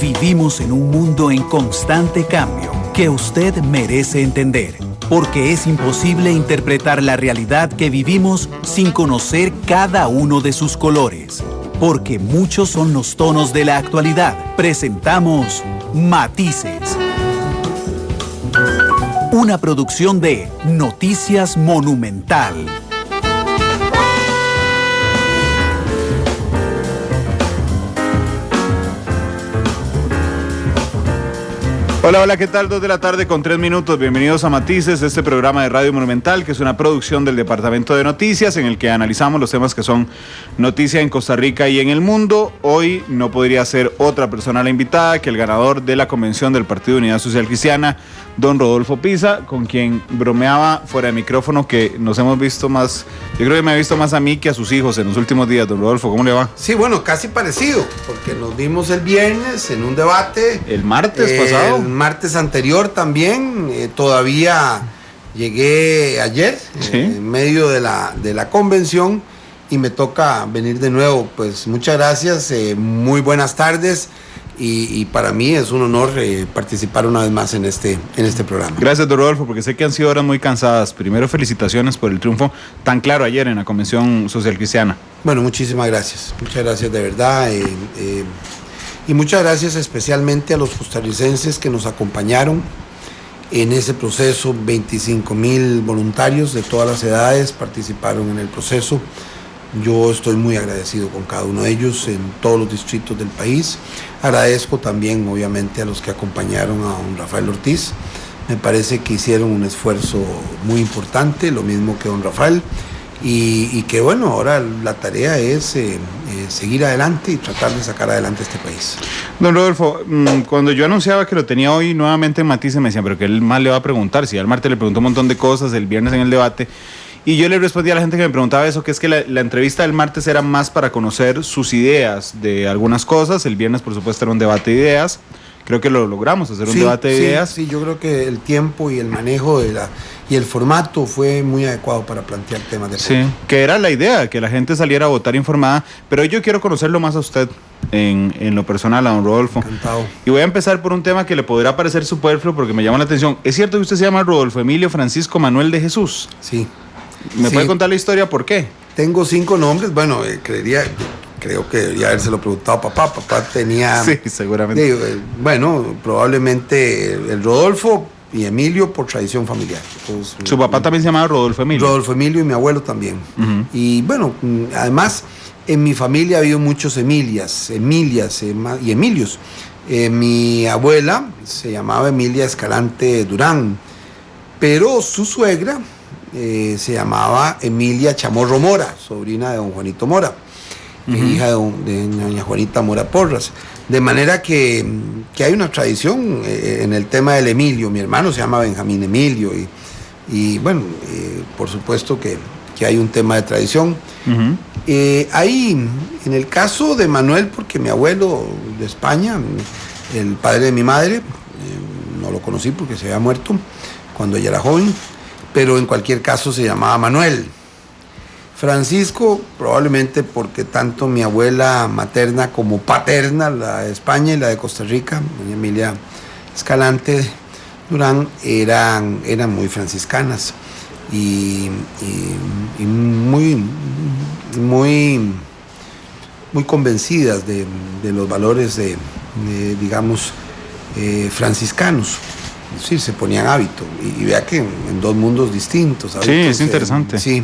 Vivimos en un mundo en constante cambio que usted merece entender, porque es imposible interpretar la realidad que vivimos sin conocer cada uno de sus colores. Porque muchos son los tonos de la actualidad. Presentamos Matices. Una producción de Noticias Monumental. Hola, hola, ¿qué tal? 2 de la tarde con 3 minutos. Bienvenidos a Matices, este programa de Radio Monumental, que es una producción del Departamento de Noticias, en el que analizamos los temas que son noticia en Costa Rica y en el mundo. Hoy no podría ser otra persona la invitada que el ganador de la convención del Partido Unidad Social Cristiana, don Rodolfo Pisa, con quien bromeaba fuera de micrófono que nos hemos visto más, yo creo que me ha visto más a mí que a sus hijos en los últimos días. Don Rodolfo, ¿cómo le va? Sí, bueno, casi parecido, porque nos vimos el viernes en un debate. El martes pasado. El martes anterior también, todavía llegué ayer, ¿sí? En medio de la convención, y me toca venir de nuevo. Pues muchas gracias, muy buenas tardes. Y para mí es un honor participar una vez más en este programa. Gracias, don Rodolfo, porque sé que han sido horas muy cansadas. Primero, felicitaciones por el triunfo tan claro ayer en la Convención Social Cristiana. Bueno, muchísimas gracias de verdad. Y muchas gracias especialmente a los costarricenses que nos acompañaron en ese proceso. 25,000 voluntarios de todas las edades participaron en el proceso. Yo estoy muy agradecido con cada uno de ellos en todos los distritos del país. Agradezco también, obviamente, a los que acompañaron a don Rafael Ortiz. Me parece que hicieron un esfuerzo muy importante, lo mismo que don Rafael. Y que bueno, ahora la tarea es seguir adelante y tratar de sacar adelante este país. Don Rodolfo, cuando yo anunciaba que lo tenía hoy nuevamente en Matices, me decían, pero que él más le va a preguntar. Si al martes le preguntó un montón de cosas, el viernes en el debate. Y yo le respondí a la gente que me preguntaba eso, que es que la entrevista del martes era más para conocer sus ideas de algunas cosas. El viernes, por supuesto, era un debate de ideas. Creo que lo logramos, hacer un debate de ideas. Sí, yo creo que el tiempo y el manejo y el formato fue muy adecuado para plantear temas de política. Sí, que era la idea, que la gente saliera a votar informada. Pero yo quiero conocerlo más a usted en lo personal, a don Rodolfo. Encantado. Y voy a empezar por un tema que le podrá parecer superfluo porque me llama la atención. ¿Es cierto que usted se llama Rodolfo Emilio Francisco Manuel de Jesús? Sí. ¿Me puede contar la historia por qué? Tengo 5 nombres, bueno, creo que debería habérselo preguntado a papá. Papá tenía... Sí, seguramente. Bueno, probablemente el Rodolfo y Emilio por tradición familiar. Entonces, ¿su papá también se llamaba Rodolfo Emilio? Rodolfo Emilio y mi abuelo también. Uh-huh. Y bueno, además en mi familia ha habido muchos Emilias y Emilios. Mi abuela se llamaba Emilia Escalante Durán, pero su suegra se llamaba Emilia Chamorro Mora, sobrina de don Juanito Mora, hija de doña Juanita Mora Porras. De manera que hay una tradición en el tema del Emilio. Mi hermano se llama Benjamín Emilio y bueno, por supuesto que hay un tema de tradición. Uh-huh. Ahí, en el caso de Manuel, porque mi abuelo de España, el padre de mi madre, no lo conocí porque se había muerto cuando ella era joven, pero en cualquier caso se llamaba Manuel. Francisco, probablemente porque tanto mi abuela materna como paterna, la de España y la de Costa Rica, doña Emilia Escalante Durán, eran muy franciscanas y muy convencidas de los valores digamos, franciscanos. Sí, se ponían hábito y vea que en 2 mundos distintos. Sí, es interesante. Sí.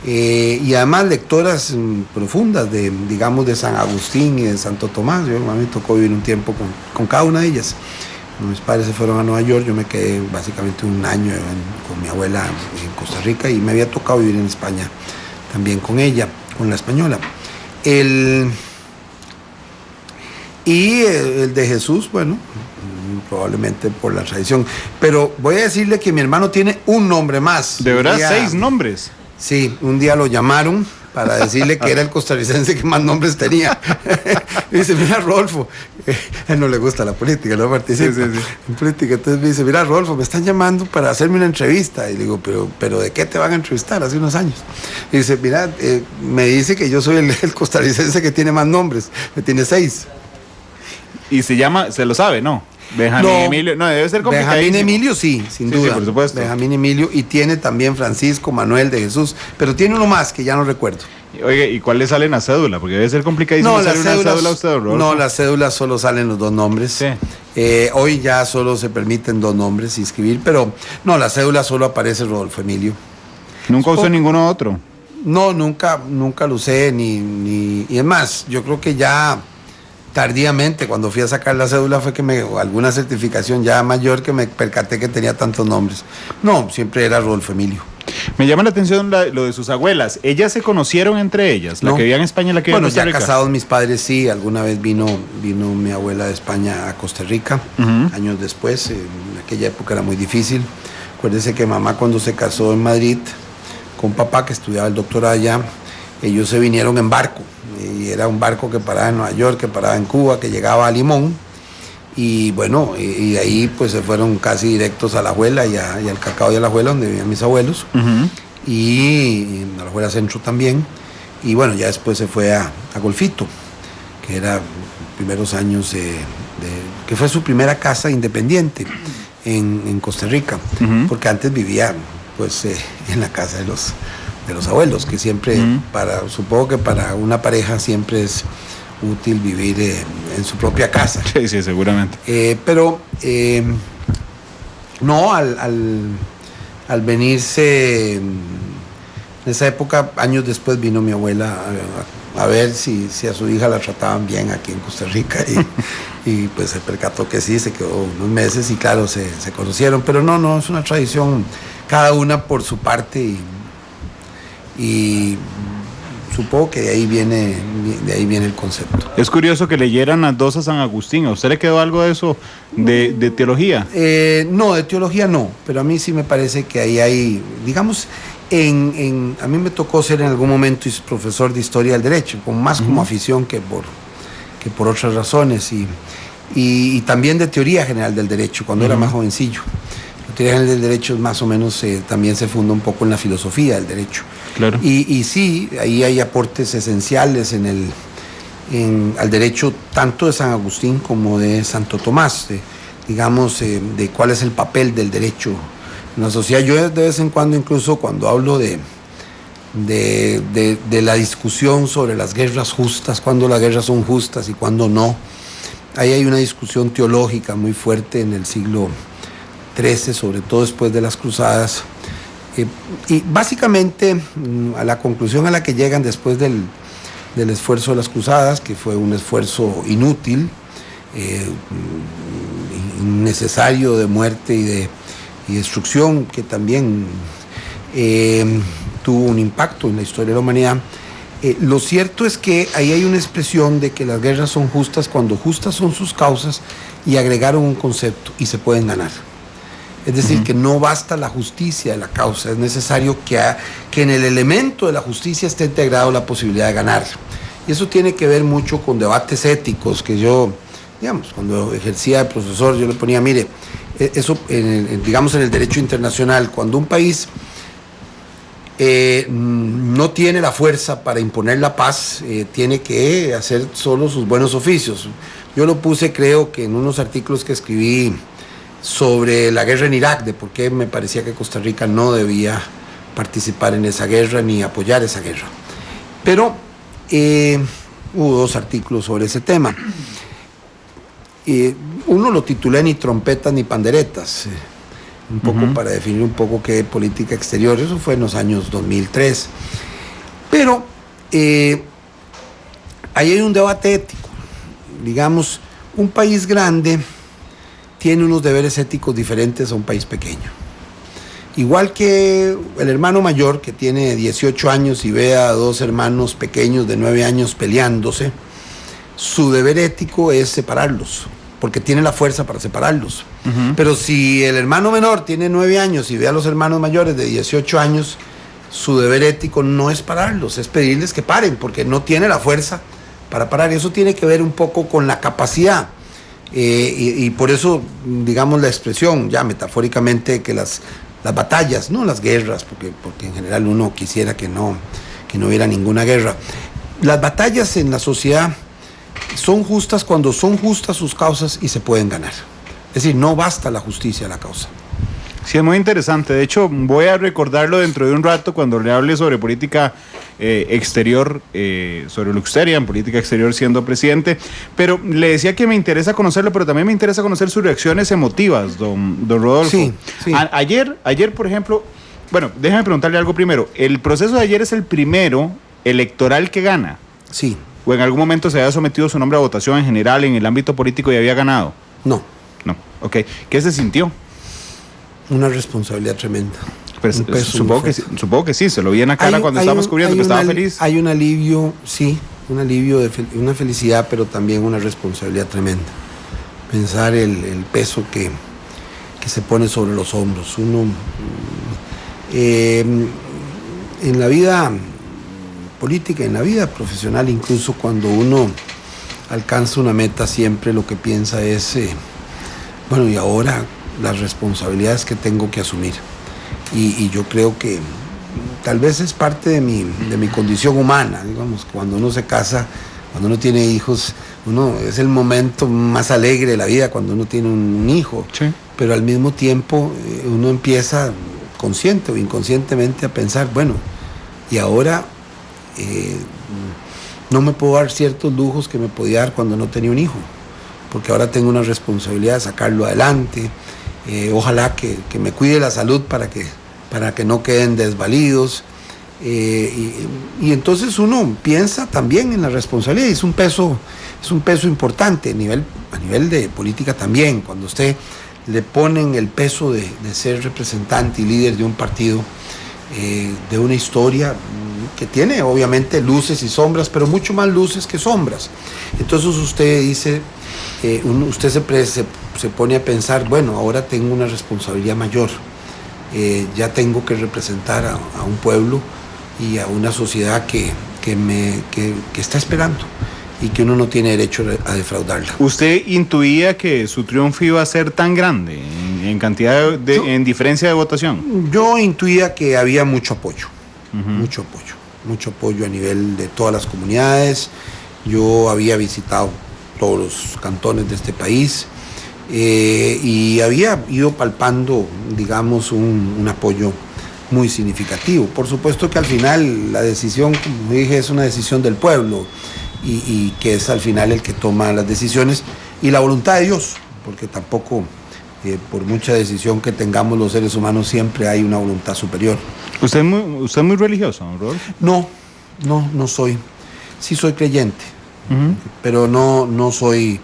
Y además lectoras profundas digamos, de San Agustín y de Santo Tomás. A mí me tocó vivir un tiempo con cada una de ellas. Cuando mis padres se fueron a Nueva York, yo me quedé básicamente un año con mi abuela en Costa Rica y me había tocado vivir en España también con ella, con la española. El de Jesús, bueno, probablemente por la tradición. Pero voy a decirle que mi hermano tiene un nombre más. ¿De verdad? 6 nombres. Sí, un día lo llamaron para decirle que era el costarricense que más nombres tenía. Dice, mira, Rodolfo, a él no le gusta la política, no participa en política. Entonces me dice, mira, Rodolfo, me están llamando para hacerme una entrevista. Y le digo, pero ¿de qué te van a entrevistar? Hace unos años. Y dice, mira, me dice que yo soy el costarricense que tiene más nombres, que tiene 6. Y se llama, se lo sabe, ¿no? Benjamín Emilio, no, debe ser complicadísimo. Benjamín Emilio sí, sin duda. Sí, por supuesto. Benjamín Emilio, y tiene también Francisco Manuel de Jesús, pero tiene uno más que ya no recuerdo. Oye, ¿y cuál le sale en la cédula? Porque debe ser complicadísimo No, una cédula a usted, Rodolfo. No, las cédulas solo salen los dos nombres. Sí. Hoy ya solo se permiten dos nombres inscribir, pero no, la cédula solo aparece Rodolfo Emilio. ¿Nunca usó ninguno otro? No, nunca lo usé, y es más, yo creo que ya tardíamente, cuando fui a sacar la cédula, fue que alguna certificación ya mayor, que me percaté que tenía tantos nombres. No, siempre era Rodolfo Emilio. Me llama la atención lo de sus abuelas. ¿Ellas se conocieron entre ellas? ¿La que vivía en España y la que vivía en Costa Rica? Bueno, ya casados mis padres, sí. Alguna vez vino mi abuela de España a Costa Rica, años después. En aquella época era muy difícil. Acuérdese que mamá, cuando se casó en Madrid con papá, que estudiaba el doctorado allá, ellos se vinieron en barco. Y era un barco que paraba en Nueva York, que paraba en Cuba, que llegaba a Limón. Y bueno, y de ahí pues se fueron casi directos a La Abuela y al Cacao y a La Abuela, donde vivían mis abuelos. Y a La Abuela Centro también. Y bueno, ya después se fue a Golfito, que era los primeros años que fue su primera casa independiente en Costa Rica. Porque antes vivía pues en la casa de los abuelos, que siempre, supongo que para una pareja siempre es útil vivir en su propia casa. Sí, seguramente. Pero no, al venirse en esa época, años después vino mi abuela a ver si a su hija la trataban bien aquí en Costa Rica, y pues se percató que sí, se quedó unos meses y claro, se conocieron, pero no, es una tradición, cada una por su parte, y supongo que de ahí viene el concepto. Es curioso que leyeran las dos a San Agustín. ¿A usted le quedó algo de eso de teología? No, de teología no, pero a mí sí me parece que ahí hay, digamos, a mí me tocó ser en algún momento profesor de historia del derecho, más como afición que por otras razones, y también de teoría general del derecho, cuando era más jovencillo. La teoría general del derecho más o menos también se funda un poco en la filosofía del derecho. Claro. Y sí, ahí hay aportes esenciales al derecho tanto de San Agustín como de Santo Tomás, digamos, de cuál es el papel del derecho en la sociedad. Yo de vez en cuando, incluso cuando hablo de la discusión sobre las guerras justas, cuándo las guerras son justas y cuándo no, ahí hay una discusión teológica muy fuerte en el siglo XIII, sobre todo después de las cruzadas. Y básicamente a la conclusión a la que llegan después del esfuerzo de las cruzadas, que fue un esfuerzo inútil, innecesario, de muerte y destrucción, que también tuvo un impacto en la historia de la humanidad. Lo cierto es que ahí hay una expresión de que las guerras son justas cuando justas son sus causas, y agregaron un concepto: y se pueden ganar. Es decir, que no basta la justicia de la causa, es necesario que en el elemento de la justicia esté integrado la posibilidad de ganar. Y eso tiene que ver mucho con debates éticos que yo, digamos, cuando ejercía de profesor, yo le ponía, mire, eso, digamos, en el derecho internacional, cuando un país no tiene la fuerza para imponer la paz, tiene que hacer solo sus buenos oficios. Yo lo puse, creo que en unos artículos que escribí sobre la guerra en Irak, de por qué me parecía que Costa Rica no debía participar en esa guerra ni apoyar esa guerra. Pero hubo dos artículos sobre ese tema. Uno lo titulé Ni trompetas ni panderetas, un poco para definir un poco qué política exterior. Eso fue en los años 2003. Pero ahí hay un debate ético. Digamos, un país grande tiene unos deberes éticos diferentes a un país pequeño. Igual que el hermano mayor, que tiene 18 años y ve a dos hermanos pequeños de 9 años peleándose, su deber ético es separarlos, porque tiene la fuerza para separarlos. Pero si el hermano menor tiene 9 años y ve a los hermanos mayores de 18 años, su deber ético no es pararlos, es pedirles que paren, porque no tiene la fuerza para parar. Eso tiene que ver un poco con la capacidad. Y por eso, digamos, la expresión, ya metafóricamente, que las batallas, no las guerras, porque en general uno quisiera que no hubiera ninguna guerra. Las batallas en la sociedad son justas cuando son justas sus causas y se pueden ganar. Es decir, no basta la justicia a la causa. Sí, es muy interesante. De hecho, voy a recordarlo dentro de un rato cuando le hable sobre política exterior, sobre lo exterior, en política exterior siendo presidente. Pero le decía que me interesa conocerlo, pero también me interesa conocer sus reacciones emotivas, don Rodolfo. Sí. Ayer, por ejemplo, bueno, déjame preguntarle algo primero. ¿El proceso de ayer es el primero electoral que gana? Sí. ¿O en algún momento se había sometido su nombre a votación en general en el ámbito político y había ganado? No. No, ok. ¿Qué se sintió? Una responsabilidad tremenda. Pues, supongo que sí, se lo vi en la cara cuando estábamos cubriendo, que estaba feliz. Hay un alivio, sí, un alivio, una felicidad, pero también una responsabilidad tremenda. Pensar el peso que se pone sobre los hombros. Uno, en la vida política, en la vida profesional, incluso cuando uno alcanza una meta, siempre lo que piensa es, bueno, y ahora las responsabilidades que tengo que asumir. Y yo creo que tal vez es parte de mi condición humana, digamos, cuando uno se casa, cuando uno tiene hijos, es el momento más alegre de la vida cuando uno tiene un hijo, sí. Pero al mismo tiempo uno empieza consciente o inconscientemente a pensar, bueno, y ahora no me puedo dar ciertos lujos que me podía dar cuando no tenía un hijo, porque ahora tengo una responsabilidad de sacarlo adelante. Ojalá que me cuide la salud para que no queden desvalidos. Y entonces uno piensa también en la responsabilidad, y es un peso importante a nivel de política también. Cuando usted le ponen el peso de ser representante y líder de un partido, de una historia que tiene obviamente luces y sombras, pero mucho más luces que sombras. Entonces usted dice, usted se pone a pensar, bueno, ahora tengo una responsabilidad mayor, ya tengo que representar a un pueblo y a una sociedad que está esperando y que uno no tiene derecho a defraudarla. ¿Usted intuía que su triunfo iba a ser tan grande en cantidad en diferencia de votación? Yo intuía que había mucho apoyo, mucho apoyo a nivel de todas las comunidades. Yo había visitado todos los cantones de este país y había ido palpando, digamos, un apoyo muy significativo. Por supuesto que al final la decisión, como dije, es una decisión del pueblo y que es al final el que toma las decisiones y la voluntad de Dios, porque tampoco por mucha decisión que tengamos los seres humanos siempre hay una voluntad superior. ¿Usted es muy religioso, Rodolfo? No soy. Sí soy creyente, pero no soy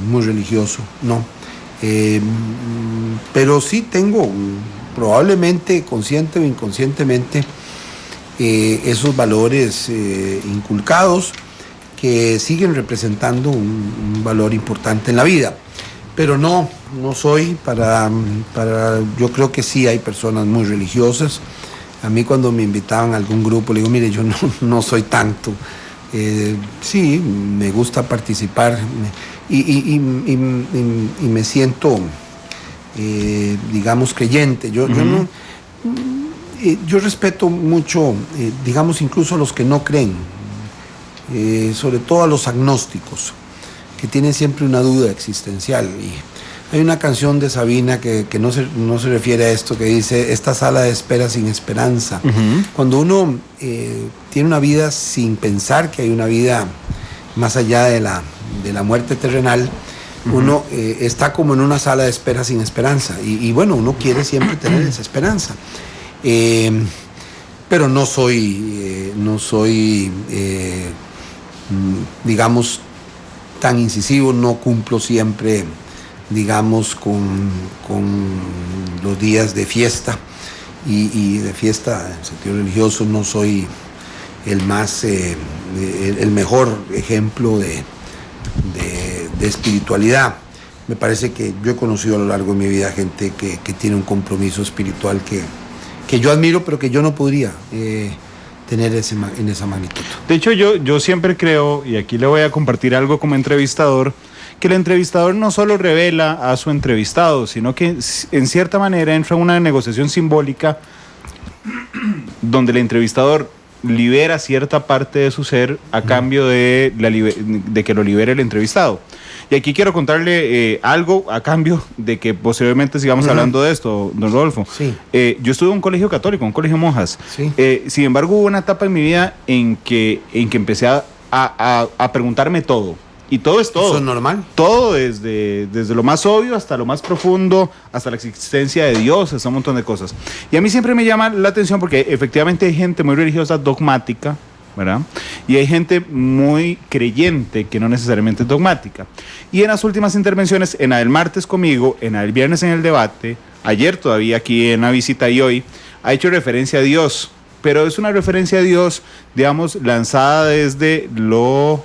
muy religioso, no. Pero sí tengo, probablemente consciente o inconscientemente, esos valores inculcados que siguen representando un valor importante en la vida. Pero no soy yo creo que sí hay personas muy religiosas. A mí cuando me invitaban a algún grupo, le digo, mire, yo no soy tanto. Sí, me gusta participar y me siento, digamos, creyente. Yo respeto mucho, digamos, incluso a los que no creen, sobre todo a los agnósticos, que tienen siempre una duda existencial. Y hay una canción de Sabina que no se refiere a esto, que dice, esta sala de espera sin esperanza. Cuando uno tiene una vida sin pensar que hay una vida más allá de la muerte terrenal, uno está como en una sala de espera sin esperanza. Y bueno, uno quiere siempre tener esa esperanza. Pero no soy digamos, tan incisivo, no cumplo siempre, digamos, con los días de fiesta y de fiesta en sentido religioso. No soy el mejor ejemplo de espiritualidad. Me parece que yo he conocido a lo largo de mi vida gente que tiene un compromiso espiritual que yo admiro, pero que yo no podría tener en esa magnitud. De hecho, yo siempre creo, y aquí le voy a compartir algo como entrevistador, que el entrevistador no solo revela a su entrevistado, sino que en cierta manera entra en una negociación simbólica donde el entrevistador libera cierta parte de su ser a cambio de que lo libere el entrevistado. Y aquí quiero contarle algo a cambio de que posiblemente sigamos hablando de esto, don Rodolfo. Sí. Yo estuve en un colegio católico, un colegio de monjas. Sí. Sin embargo, hubo una etapa en mi vida en que empecé a preguntarme todo. Y todo es todo. ¿Eso es normal? Todo desde lo más obvio hasta lo más profundo, hasta la existencia de Dios, hasta un montón de cosas. Y a mí siempre me llama la atención porque efectivamente hay gente muy religiosa dogmática, ¿verdad? Y hay gente muy creyente que no necesariamente es dogmática. Y en las últimas intervenciones, en la del martes conmigo, en la del viernes en el debate, ayer todavía aquí en la visita y hoy, ha hecho referencia a Dios. Pero es una referencia a Dios, digamos, lanzada desde lo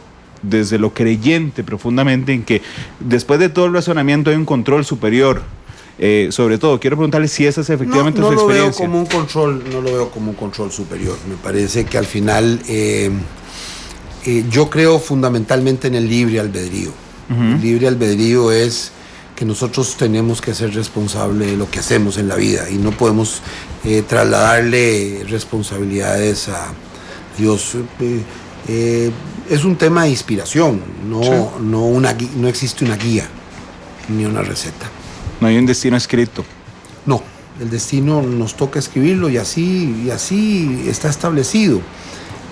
creyente profundamente, en que después de todo el razonamiento hay un control superior. Sobre todo, quiero preguntarle si esa es efectivamente su experiencia. No lo veo como un control superior. Me parece que al final yo creo fundamentalmente en el libre albedrío. El libre albedrío es que nosotros tenemos que ser responsables de lo que hacemos en la vida y no podemos trasladarle responsabilidades a Dios. Es un tema de inspiración, no existe una guía ni una receta. No hay un destino escrito. No, el destino nos toca escribirlo y así está establecido.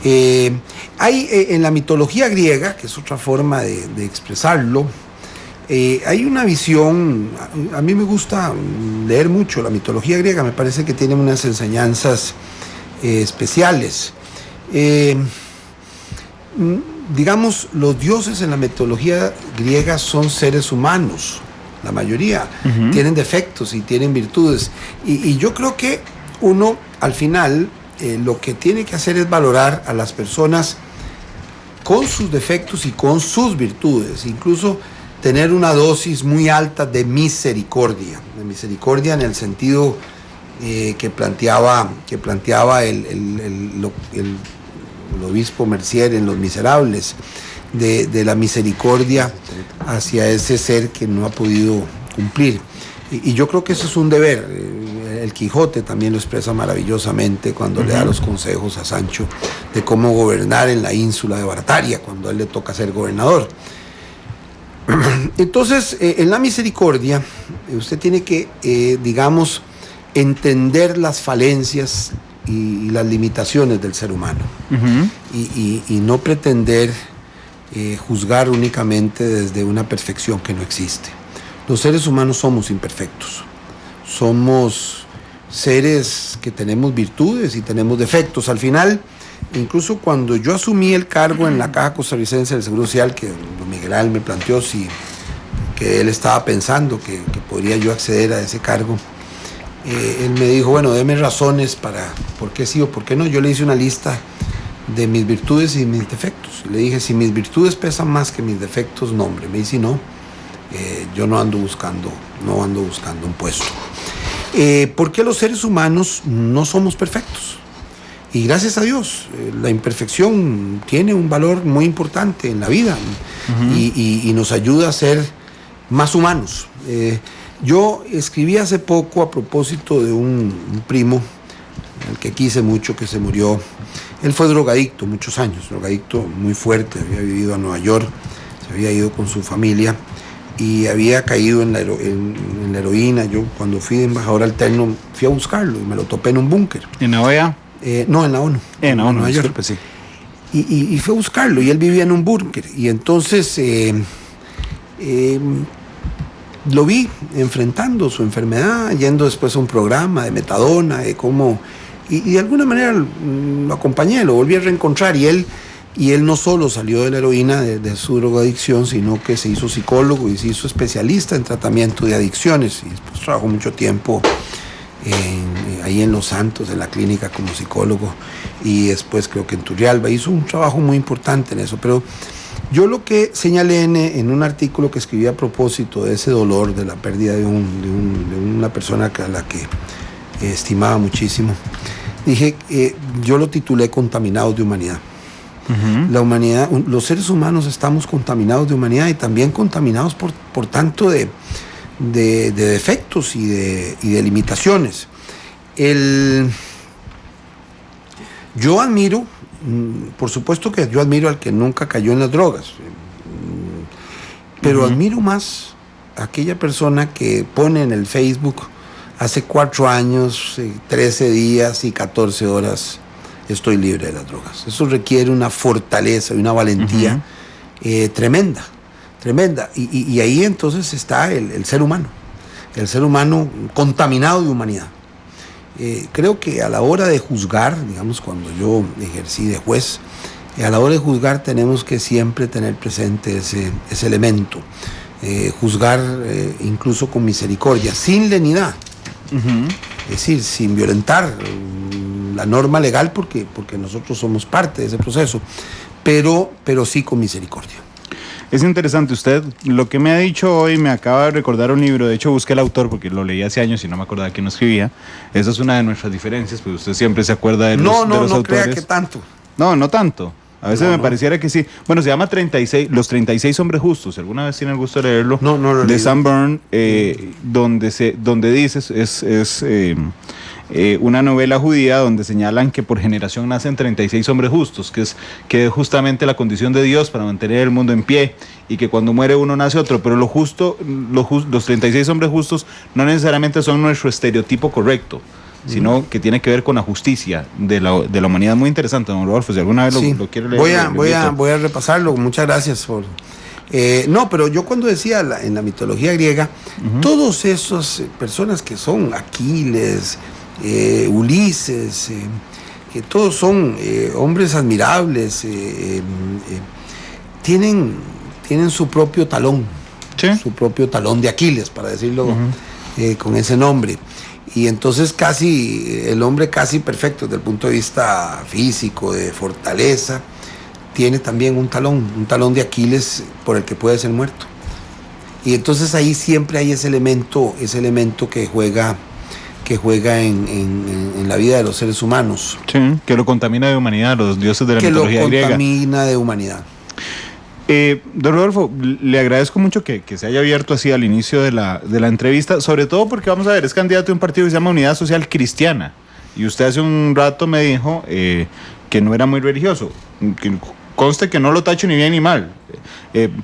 Hay en la mitología griega, que es otra forma de expresarlo, hay una visión. A mí me gusta leer mucho la mitología griega, me parece que tiene unas enseñanzas especiales. Digamos, los dioses en la mitología griega son seres humanos, la mayoría. Tienen defectos y tienen virtudes. Y yo creo que uno, al final, lo que tiene que hacer es valorar a las personas con sus defectos y con sus virtudes. Incluso tener una dosis muy alta de misericordia en el sentido que planteaba el obispo Mercier en Los Miserables, de la misericordia hacia ese ser que no ha podido cumplir. Y yo creo que eso es un deber. El Quijote también lo expresa maravillosamente cuando le da los consejos a Sancho de cómo gobernar en la ínsula de Barataria, cuando a él le toca ser gobernador. Entonces, en la misericordia, usted tiene que, digamos, entender las falencias y las limitaciones del ser humano, y no pretender juzgar únicamente desde una perfección que no existe. Los seres humanos somos imperfectos, somos seres que tenemos virtudes y tenemos defectos. Al final, incluso cuando yo asumí el cargo en la Caja Costarricense del Seguro Social, que don Miguel Ángel me planteó que él estaba pensando que podría yo acceder a ese cargo, él me dijo, bueno, deme razones para por qué sí o por qué no. Yo le hice una lista de mis virtudes y mis defectos. Le dije, si mis virtudes pesan más que mis defectos, no, hombre. Me dice, no, yo no ando buscando un puesto. Porque los seres humanos no somos perfectos. Y gracias a Dios, la imperfección tiene un valor muy importante en la vida, y nos ayuda a ser más humanos. Yo escribí hace poco a propósito de un primo, al que quise mucho, que se murió. Él fue drogadicto muchos años, drogadicto muy fuerte, había vivido en Nueva York, se había ido con su familia y había caído en la heroína. Yo cuando fui de embajador alterno fui a buscarlo y me lo topé en un búnker. ¿En la OEA? No, en la ONU. En la ONU, Nueva York. Disculpe, sí. Y fui a buscarlo y él vivía en un búnker. Y entonces lo vi enfrentando su enfermedad, yendo después a un programa de metadona, de cómo... Y de alguna manera lo acompañé, lo volví a reencontrar. Y él no solo salió de la heroína, de su drogadicción, sino que se hizo psicólogo y se hizo especialista en tratamiento de adicciones. Y después trabajó mucho tiempo ahí en Los Santos, en la clínica como psicólogo. Y después creo que en Turrialba hizo un trabajo muy importante en eso. Pero yo lo que señalé en un artículo que escribí a propósito de ese dolor, de la pérdida de una persona a la que estimaba muchísimo, dije, yo lo titulé Contaminados de Humanidad. La humanidad, los seres humanos estamos contaminados de humanidad y también contaminados por tanto de defectos y de limitaciones. Yo admiro, por supuesto que yo admiro al que nunca cayó en las drogas, pero admiro más a aquella persona que pone en el Facebook hace 4 años, 13 días y 14 horas estoy libre de las drogas. Eso requiere una fortaleza y una valentía tremenda. Y ahí entonces está el ser humano contaminado de humanidad. Creo que a la hora de juzgar, digamos, cuando yo ejercí de juez, a la hora de juzgar tenemos que siempre tener presente ese elemento. Juzgar incluso con misericordia, sin lenidad. Es decir, sin violentar la norma legal, porque nosotros somos parte de ese proceso, pero sí con misericordia. Es interesante, usted lo que me ha dicho hoy me acaba de recordar un libro, de hecho busqué el autor porque lo leí hace años y no me acordaba quién lo escribía. Esa es una de nuestras diferencias, pues usted siempre se acuerda de los autores. No crea que tanto. No tanto. A veces me pareciera que sí. Bueno, se llama Los 36 hombres justos. ¿Alguna vez tiene el gusto de leerlo? No lo de leí. Sam Byrne, donde dices, es una novela judía donde señalan que por generación nacen 36 hombres justos, que es justamente la condición de Dios para mantener el mundo en pie, y que cuando muere uno nace otro, pero los 36 hombres justos no necesariamente son nuestro estereotipo correcto, sino que tiene que ver con la justicia de la humanidad. Muy interesante, don Rodolfo, si alguna vez lo quiere leer. Voy a repasarlo, muchas gracias por... pero yo cuando decía en la mitología griega, todos esos personas que son Aquiles, Ulises, que todos son hombres admirables, tienen su propio talón, su propio talón de Aquiles, para decirlo con ese nombre. Y entonces el hombre casi perfecto desde el punto de vista físico, de fortaleza, tiene también un talón de Aquiles por el que puede ser muerto. Y entonces ahí siempre hay ese elemento que juega en la vida de los seres humanos. Sí, que lo contamina de humanidad, los dioses de la mitología griega. Que lo contamina de humanidad. Don Rodolfo, le agradezco mucho que se haya abierto así al inicio de la entrevista, sobre todo porque, vamos a ver, es candidato de un partido que se llama Unidad Social Cristiana, y usted hace un rato me dijo que no era muy religioso, que conste que no lo tacho ni bien ni mal,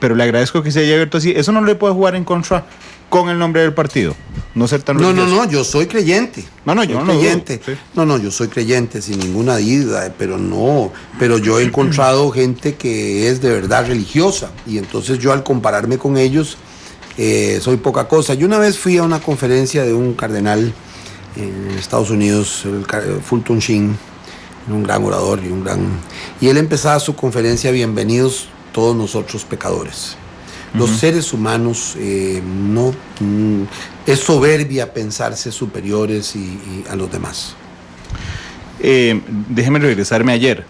pero le agradezco que se haya abierto así. Eso no le puede jugar en contra con el nombre del partido, no ser tan religioso. No, yo soy creyente. Yo soy creyente sin ninguna duda, pero yo he encontrado gente que es de verdad religiosa, y entonces yo, al compararme con ellos, soy poca cosa. Yo una vez fui a una conferencia de un cardenal en Estados Unidos, el Fulton Sheen, un gran orador y él empezaba su conferencia: bienvenidos todos nosotros pecadores. Los seres humanos es soberbia pensarse superiores a los demás. Déjeme regresarme ayer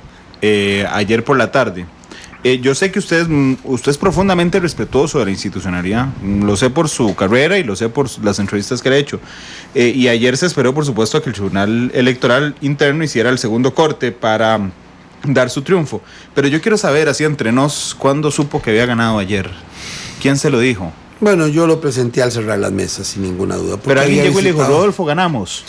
por la tarde. Yo sé que usted es profundamente respetuoso de la institucionalidad, lo sé por su carrera y lo sé por las entrevistas que le he hecho. Y ayer se esperó, por supuesto, a que el Tribunal Electoral Interno hiciera el segundo corte para dar su triunfo. Pero yo quiero saber, así entre nos, ¿cuándo supo que había ganado ayer? ¿Quién se lo dijo? Bueno, yo lo presenté al cerrar las mesas, sin ninguna duda. Pero alguien llegó y le dijo: Rodolfo, ganamos.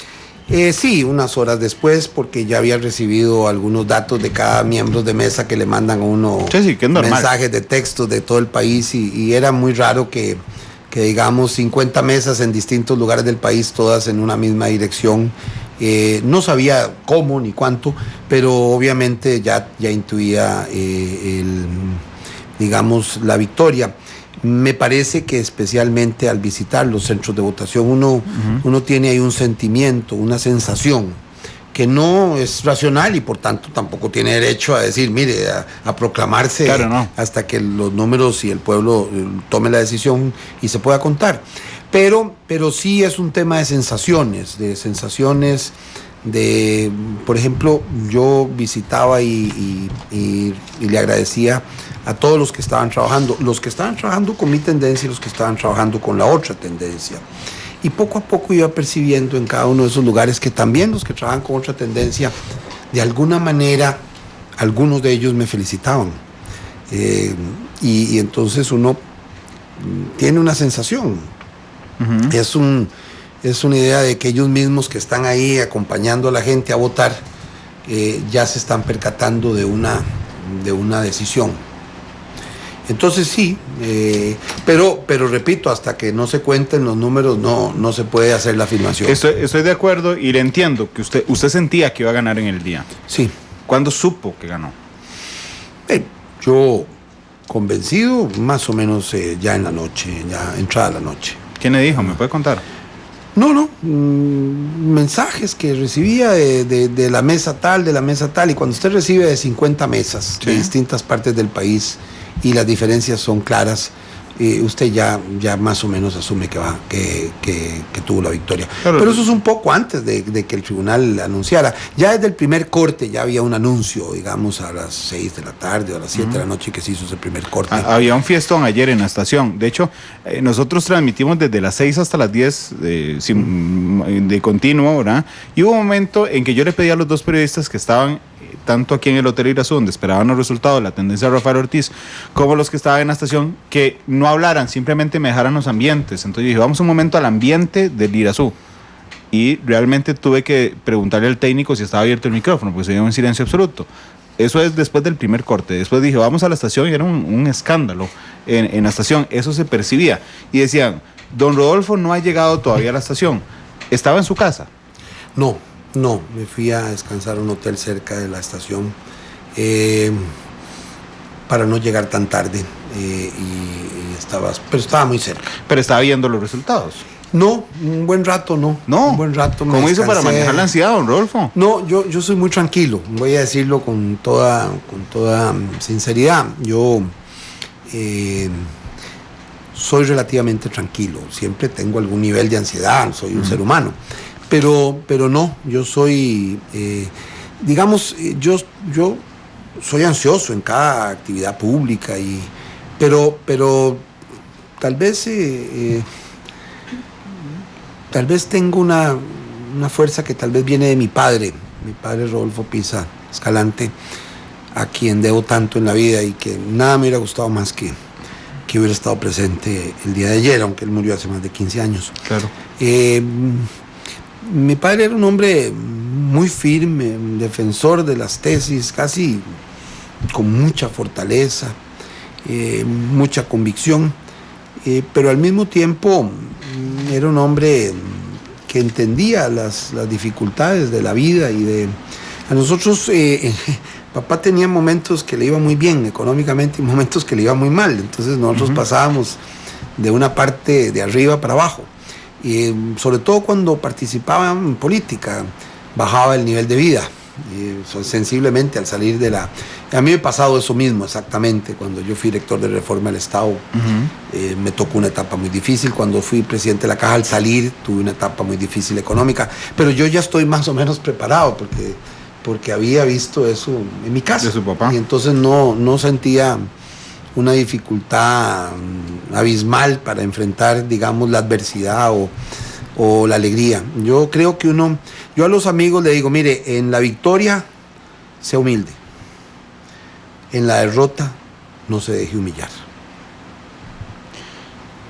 Sí, unas horas después, porque ya había recibido algunos datos de cada miembro de mesa que le mandan a uno mensajes de texto de todo el país, y era muy raro que digamos 50 mesas en distintos lugares del país, todas en una misma dirección. No sabía cómo ni cuánto, pero obviamente ya intuía la victoria. Me parece que especialmente al visitar los centros de votación uno tiene ahí un sentimiento, una sensación que no es racional, y por tanto tampoco tiene derecho a decir, mire, a proclamarse, claro, no, hasta que los números y el pueblo tome la decisión y se pueda contar. Pero sí es un tema de sensaciones, por ejemplo, yo visitaba y le agradecía a todos los que estaban trabajando con mi tendencia y los que estaban trabajando con la otra tendencia. Y poco a poco iba percibiendo en cada uno de esos lugares que también los que trabajan con otra tendencia, de alguna manera, algunos de ellos me felicitaban. Y entonces uno tiene una sensación. Es una idea de que ellos mismos que están ahí acompañando a la gente a votar, ya se están percatando de una decisión. Entonces sí, pero repito, hasta que no se cuenten los números no se puede hacer la afirmación. Estoy de acuerdo y le entiendo que usted sentía que iba a ganar en el día. Sí. ¿Cuándo supo que ganó? Yo convencido más o menos ya en la noche, ya entrada la noche. ¿Quién le dijo? ¿Me puede contar? No, mensajes que recibía de la mesa tal, y cuando usted recibe de 50 mesas de distintas partes del país y las diferencias son claras, usted ya más o menos asume que tuvo la victoria. Claro. Pero eso es un poco antes de que el tribunal anunciara. Ya desde el primer corte ya había un anuncio, digamos, a las 6 de la tarde o a las 7 de la noche que se hizo ese primer corte. Había un fiestón ayer en la estación. De hecho, nosotros transmitimos desde las 6 hasta las 10 de continuo, ¿verdad? Y hubo un momento en que yo le pedí a los dos periodistas que estaban tanto aquí en el Hotel Irazú, donde esperaban los resultados de la tendencia de Rafael Ortiz, como los que estaban en la estación, que no hablaran, simplemente me dejaran los ambientes. Entonces yo dije, vamos un momento al ambiente del Irazú. Y realmente tuve que preguntarle al técnico si estaba abierto el micrófono, porque se dio un silencio absoluto. Eso es después del primer corte. Después dije, vamos a la estación, y era un escándalo en la estación. Eso se percibía. Y decían, don Rodolfo no ha llegado todavía a la estación. ¿Estaba en su casa? No, me fui a descansar a un hotel cerca de la estación para no llegar tan tarde pero estaba muy cerca. ¿Pero estaba viendo los resultados? No, un buen rato no. ¿No? Un buen rato me ¿Cómo descansé. hizo para manejar la ansiedad, don Rodolfo? No, yo soy muy tranquilo, voy a decirlo con toda sinceridad. Yo soy relativamente tranquilo, siempre tengo algún nivel de ansiedad, soy un ser humano. Pero no, yo soy, yo soy ansioso en cada actividad pública, pero tal vez tengo una fuerza que tal vez viene de mi padre Rodolfo Pisa Escalante, a quien debo tanto en la vida y que nada me hubiera gustado más que hubiera estado presente el día de ayer, aunque él murió hace más de 15 años. Claro. Mi padre era un hombre muy firme, defensor de las tesis, casi con mucha fortaleza, mucha convicción, pero al mismo tiempo era un hombre que entendía las dificultades de la vida a nosotros, papá tenía momentos que le iba muy bien económicamente y momentos que le iba muy mal, entonces nosotros pasábamos de una parte de arriba para abajo. Y sobre todo cuando participaba en política, bajaba el nivel de vida, sensiblemente al salir de la... A mí me ha pasado eso mismo exactamente, cuando yo fui director de Reforma del Estado, me tocó una etapa muy difícil, cuando fui presidente de la Caja al salir tuve una etapa muy difícil económica, pero yo ya estoy más o menos preparado porque había visto eso en mi casa. De su papá. Y entonces no sentía una dificultad abismal para enfrentar, digamos, la adversidad o la alegría. Yo creo que yo a los amigos le digo, mire, en la victoria sea humilde, en la derrota no se deje humillar.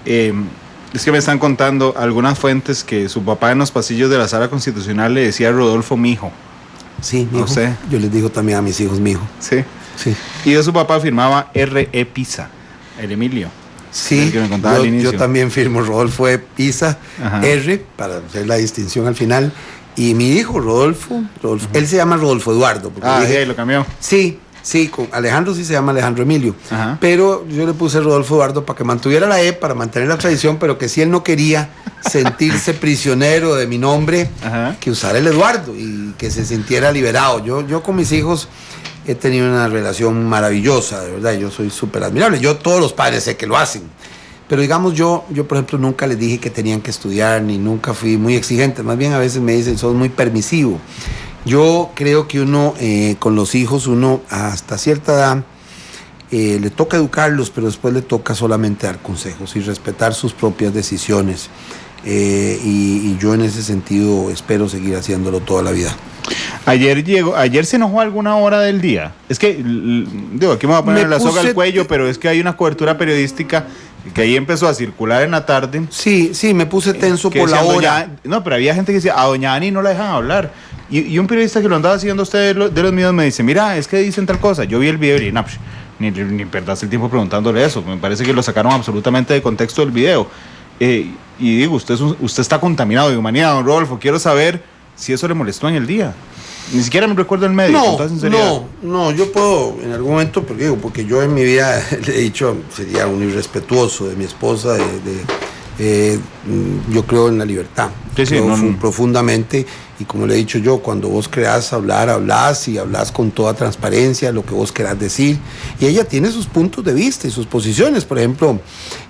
Es que me están contando algunas fuentes que su papá en los pasillos de la Sala Constitucional le decía a Rodolfo mijo. Sí, mijo. No sé. Yo les digo también a mis hijos mijo. Sí. Sí. Y de su papá firmaba R.E. Pisa, el Emilio. Sí, que me contaba al inicio. Yo también firmo Rodolfo E. Pisa, R, para hacer la distinción al final. Y mi hijo, Rodolfo, él se llama Rodolfo Eduardo. Sí, lo cambió. Sí, con Alejandro sí se llama Alejandro Emilio. Pero yo le puse Rodolfo Eduardo para que mantuviera la E, para mantener la tradición, pero que si él no quería sentirse prisionero de mi nombre, que usara el Eduardo y que se sintiera liberado. Yo con mis hijos he tenido una relación maravillosa, de verdad, yo soy súper admirable. Yo todos los padres sé que lo hacen, pero digamos yo por ejemplo nunca les dije que tenían que estudiar, ni nunca fui muy exigente, más bien a veces me dicen, sos muy permisivo. Yo creo que uno, con los hijos, uno hasta cierta edad, le toca educarlos, pero después le toca solamente dar consejos y respetar sus propias decisiones. Y yo en ese sentido espero seguir haciéndolo toda la vida. Ayer se enojó alguna hora del día. Es que, digo, aquí me voy a poner la soga al cuello, pero es que hay una cobertura periodística que ahí empezó a circular en la tarde. Sí, me puse tenso por la hora. No, pero había gente que decía, a doña Ani no la dejan hablar. Y un periodista que lo andaba haciendo usted de los míos me dice, mira, es que dicen tal cosa. Yo vi el video y ni perdas el tiempo preguntándole eso. Me parece que lo sacaron absolutamente de contexto del video. Y digo, usted está contaminado de humanidad, don Rodolfo. Quiero saber si eso le molestó en el día. Ni siquiera me recuerdo el medio, con toda sinceridad. No, yo puedo en algún momento, porque yo en mi vida le he dicho, sería un irrespetuoso de mi esposa, yo creo en la libertad, profundamente, y como le he dicho yo, cuando vos querás hablar, hablás, y hablás con toda transparencia, lo que vos querás decir, y ella tiene sus puntos de vista y sus posiciones. Por ejemplo,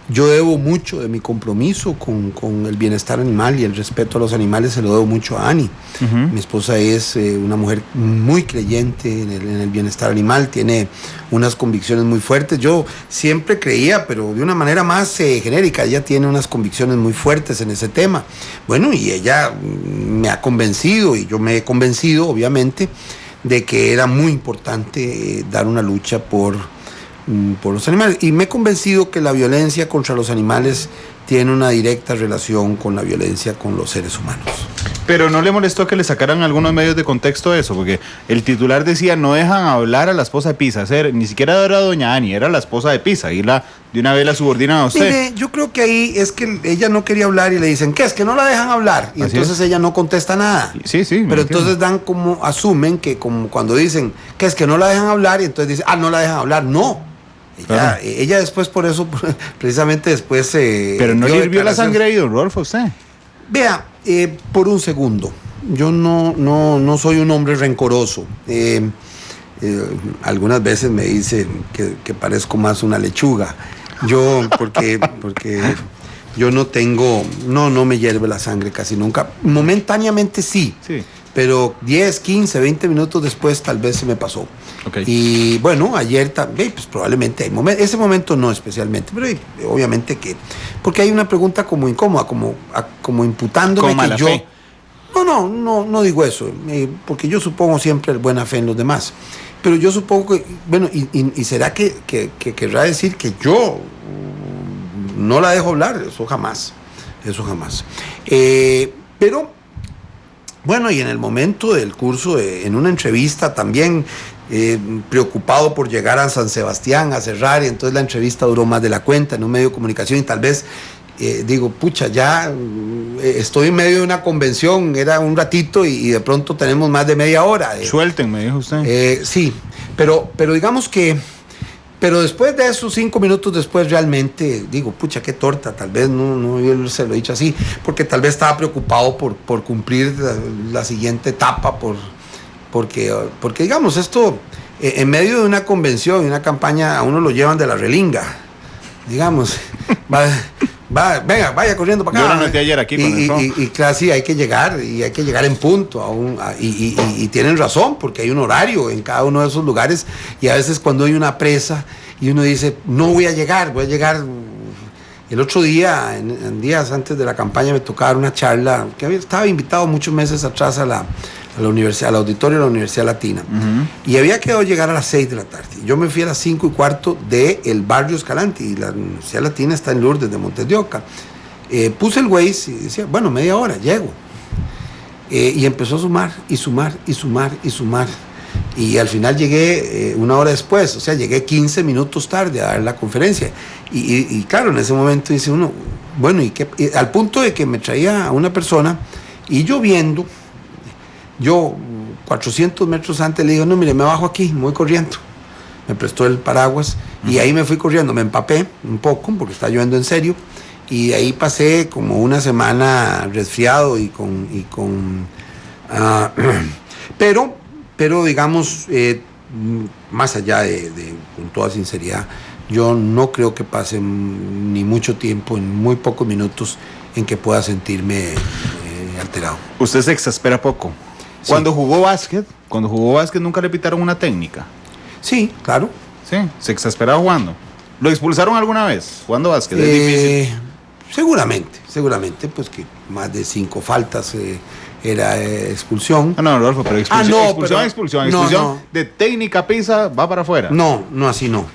yo debo mucho de mi compromiso con el bienestar animal y el respeto a los animales, se lo debo mucho a Ani. Mi esposa es una mujer muy creyente en el bienestar animal, tiene unas convicciones muy fuertes. Yo siempre creía, pero de una manera más genérica. Ella tiene unas convicciones muy fuertes en ese tema. Bueno, y ella me ha convencido, y yo me he convencido, obviamente, de que era muy importante dar una lucha por los animales, y me he convencido que la violencia contra los animales tiene una directa relación con la violencia con los seres humanos. Pero ¿no le molestó que le sacaran algunos medios de contexto eso? Porque el titular decía, no dejan hablar a la esposa de Pisa. Ni siquiera era doña Ani, era la esposa de Pisa, y de una vez la subordinan a usted. Mire, yo creo que ahí es que ella no quería hablar y le dicen, ¿qué es? Que no la dejan hablar. Y entonces ella no contesta nada. Sí. Pero entonces asumen que como cuando dicen, ¿qué es? Que no la dejan hablar, y entonces dicen, no la dejan hablar. No. Ella después, por eso, precisamente después... Pero no le hirvió la sangre ahí, don Rodolfo, usted. Vea, por un segundo, yo no soy un hombre rencoroso. Algunas veces me dicen que parezco más una lechuga. Porque yo no me hierve la sangre casi nunca. Momentáneamente sí. Pero 10, 15, 20 minutos después tal vez se me pasó. Okay. Y bueno, ayer también, pues probablemente hay ese momento no especialmente, pero obviamente que, porque hay una pregunta como incómoda, como imputándome como que yo... fe. No digo eso, porque yo supongo siempre buena fe en los demás. Pero yo supongo que, bueno, y será que querrá decir que yo no la dejo hablar, eso jamás. Pero... Bueno, y en el momento del curso, en una entrevista también, preocupado por llegar a San Sebastián a cerrar, y entonces la entrevista duró más de la cuenta en un medio de comunicación, y tal vez digo, pucha, ya estoy en medio de una convención, era un ratito y de pronto tenemos más de media hora. Suelten, me dijo usted. Sí, pero digamos que... Pero después de esos 5 minutos después realmente digo, pucha, qué torta, tal vez no yo se lo he dicho así, porque tal vez estaba preocupado por cumplir la siguiente etapa, porque digamos, esto en medio de una convención y una campaña a uno lo llevan de la relinga, digamos, venga, vaya corriendo para acá. Yo lo noté ayer aquí con el Trump. Y claro, sí, hay que llegar en punto y tienen razón, porque hay un horario en cada uno de esos lugares, y a veces cuando hay una presa y uno dice, no voy a llegar. El otro día, en días antes de la campaña, me tocaba dar una charla, estaba invitado muchos meses atrás a la universidad, al auditorio de la Universidad Latina, y había quedado llegar a las 6 de la tarde. Yo me fui a las 5:15 del barrio Escalante, y la Universidad Latina está en Lourdes de Montes de Oca. Puse el Waze y decía, bueno, media hora, llego. Y empezó a sumar, y al final llegué una hora después, o sea, llegué 15 minutos tarde a dar la conferencia. Y claro, en ese momento dice uno, bueno, y al punto de que me traía a una persona, y yo 400 metros antes le digo, no, mire, me bajo aquí, me voy corriendo. Me prestó el paraguas y ahí me fui corriendo, me empapé un poco porque está lloviendo en serio, y ahí pasé como una semana resfriado pero digamos, más allá con toda sinceridad, yo no creo que pase ni mucho tiempo, en muy pocos minutos, en que pueda sentirme alterado. Usted se exaspera poco. Sí. Cuando jugó básquet nunca le pitaron una técnica. Sí, claro. Sí, se exasperaba jugando. ¿Lo expulsaron alguna vez jugando básquet? ¿Es difícil? Seguramente, pues que más de 5 faltas era expulsión. No, Rodolfo, pero expulsión no. De técnica Pisa va para afuera. No, así no,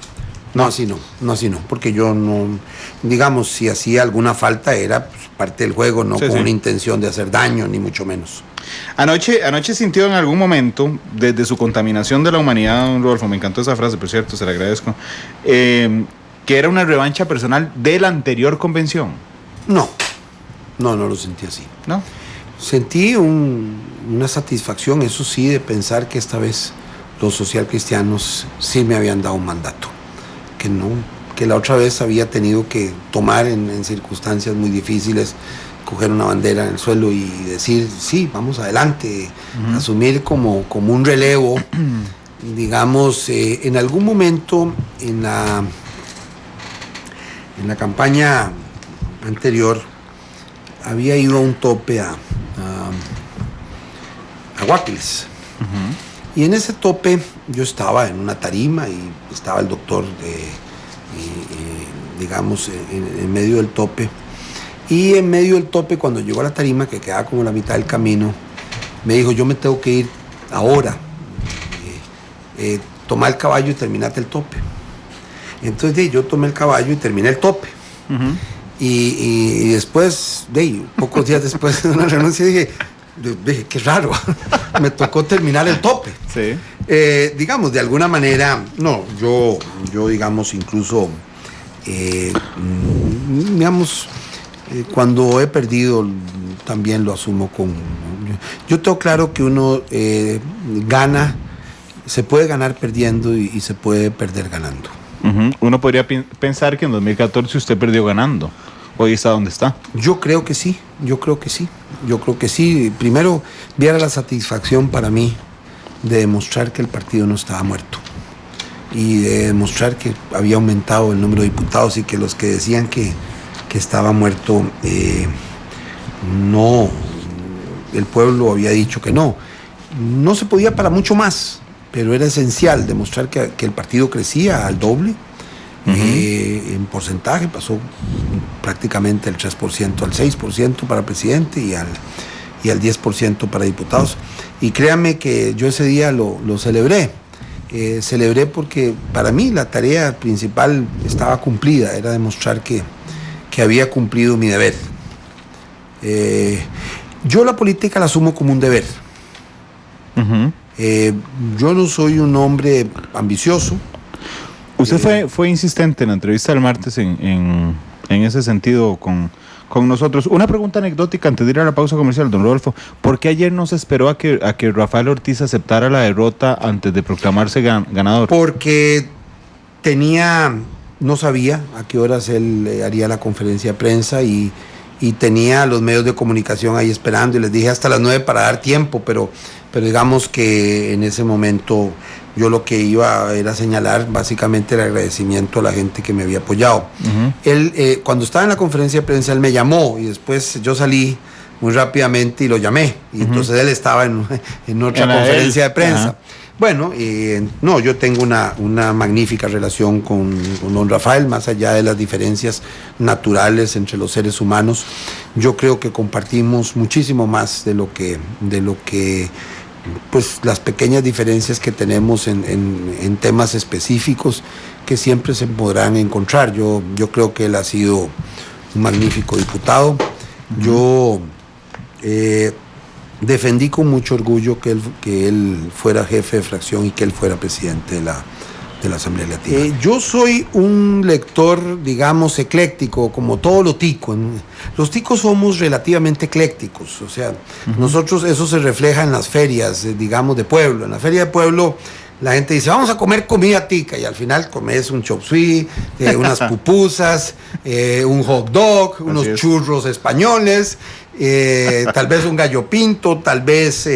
porque yo no, digamos, si hacía alguna falta era pues, parte del juego, no con una intención de hacer daño, ni mucho menos. Anoche sintió en algún momento, desde su contaminación de la humanidad, don Rodolfo, me encantó esa frase, por cierto, se la agradezco, que era una revancha personal de la anterior convención. No lo sentí así. ¿No? Sentí una satisfacción, eso sí, de pensar que esta vez los socialcristianos sí me habían dado un mandato, que la otra vez había tenido que tomar en circunstancias muy difíciles, coger una bandera en el suelo y decir, sí, vamos adelante, asumir como un relevo. Digamos, en algún momento en la campaña anterior había ido a un tope a Guápiles. Y en ese tope yo estaba en una tarima y estaba el doctor digamos en medio del tope, y en medio del tope, cuando llegó a la tarima, que quedaba como la mitad del camino, me dijo, yo me tengo que ir ahora, toma el caballo y terminate el tope. Entonces yo tomé el caballo y terminé el tope. Y después, pocos días después de una renuncia, dije, qué raro, me tocó terminar el tope. Sí. Digamos, de alguna manera, yo digamos, incluso, digamos, cuando he perdido, también lo asumo yo tengo claro que uno gana, se puede ganar perdiendo y se puede perder ganando. Uno podría pensar que en 2014 usted perdió ganando. Hoy está donde está. Yo creo que sí. Primero, viera la satisfacción para mí de demostrar que el partido no estaba muerto y de demostrar que había aumentado el número de diputados y que los que decían que estaba muerto, no, el pueblo había dicho que no se podía para mucho más, pero era esencial demostrar que el partido crecía al doble. En porcentaje pasó prácticamente el 3% al 6% para presidente y al 10% para diputados. Y créanme que yo ese día lo celebré. Celebré porque para mí la tarea principal estaba cumplida, era demostrar que había cumplido mi deber. Yo la política la asumo como un deber. Yo no soy un hombre ambicioso. Usted fue insistente en la entrevista del martes en ese sentido con nosotros. Una pregunta anecdótica antes de ir a la pausa comercial, don Rodolfo. ¿Por qué ayer no se esperó a que Rafael Ortiz aceptara la derrota antes de proclamarse ganador? Porque no sabía a qué horas él haría la conferencia de prensa y tenía los medios de comunicación ahí esperando, y les dije hasta las 9 para dar tiempo, pero digamos que en ese momento yo lo que iba era señalar básicamente el agradecimiento a la gente que me había apoyado. Él, cuando estaba en la conferencia de prensa, él me llamó y después yo salí muy rápidamente y lo llamé. Y entonces él estaba en otra conferencia de prensa. Bueno, yo tengo una magnífica relación con don Rafael, más allá de las diferencias naturales entre los seres humanos. Yo creo que compartimos muchísimo más de lo que pues las pequeñas diferencias que tenemos en temas específicos que siempre se podrán encontrar. Yo creo que él ha sido un magnífico diputado. Yo defendí con mucho orgullo que él fuera jefe de fracción y que él fuera presidente de la Asamblea Legislativa. Yo soy un lector, digamos, ecléctico, como todo lo tico. Los ticos somos relativamente eclécticos, o sea, nosotros, eso se refleja en las ferias, digamos, de pueblo. En la feria de pueblo la gente dice, vamos a comer comida tica, y al final comes un chop suey, unas pupusas, un hot dog, unos churros españoles, tal vez un gallo pinto, tal vez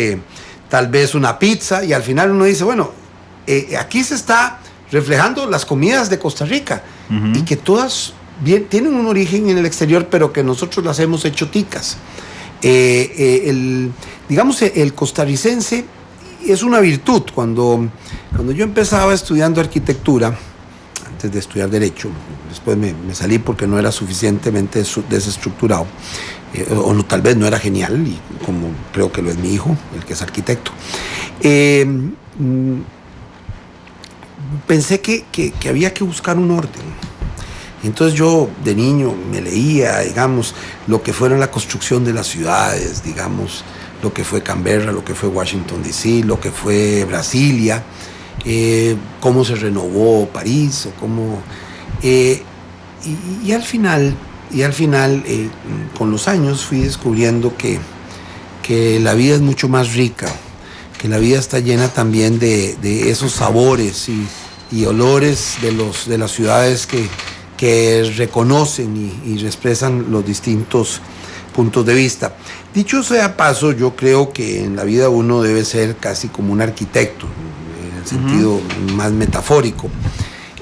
una pizza, y al final uno dice, bueno, aquí se está reflejando las comidas de Costa Rica, y que todas tienen un origen en el exterior, pero que nosotros las hemos hecho ticas. Digamos, el costarricense es una virtud. Cuando yo empezaba estudiando arquitectura, antes de estudiar derecho, después me salí porque no era suficientemente desestructurado, o tal vez no era genial, y como creo que lo es mi hijo, el que es arquitecto. Pensé que había que buscar un orden. Entonces yo de niño me leía, digamos, lo que fuera la construcción de las ciudades, digamos, lo que fue Canberra, lo que fue Washington DC, lo que fue Brasilia, cómo se renovó París, o cómo, y al final, con los años fui descubriendo que la vida es mucho más rica, que la vida está llena también de esos sabores y olores de las ciudades que reconocen y expresan los distintos puntos de vista. Dicho sea paso, yo creo que en la vida uno debe ser casi como un arquitecto, en el sentido más metafórico.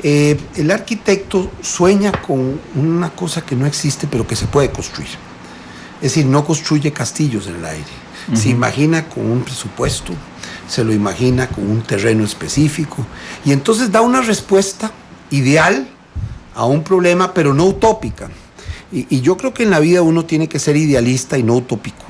El arquitecto sueña con una cosa que no existe, pero que se puede construir. Es decir, no construye castillos en el aire. Se imagina con un presupuesto, se lo imagina con un terreno específico, y entonces da una respuesta ideal a un problema, pero no utópica. Y yo creo que en la vida uno tiene que ser idealista y no utópico.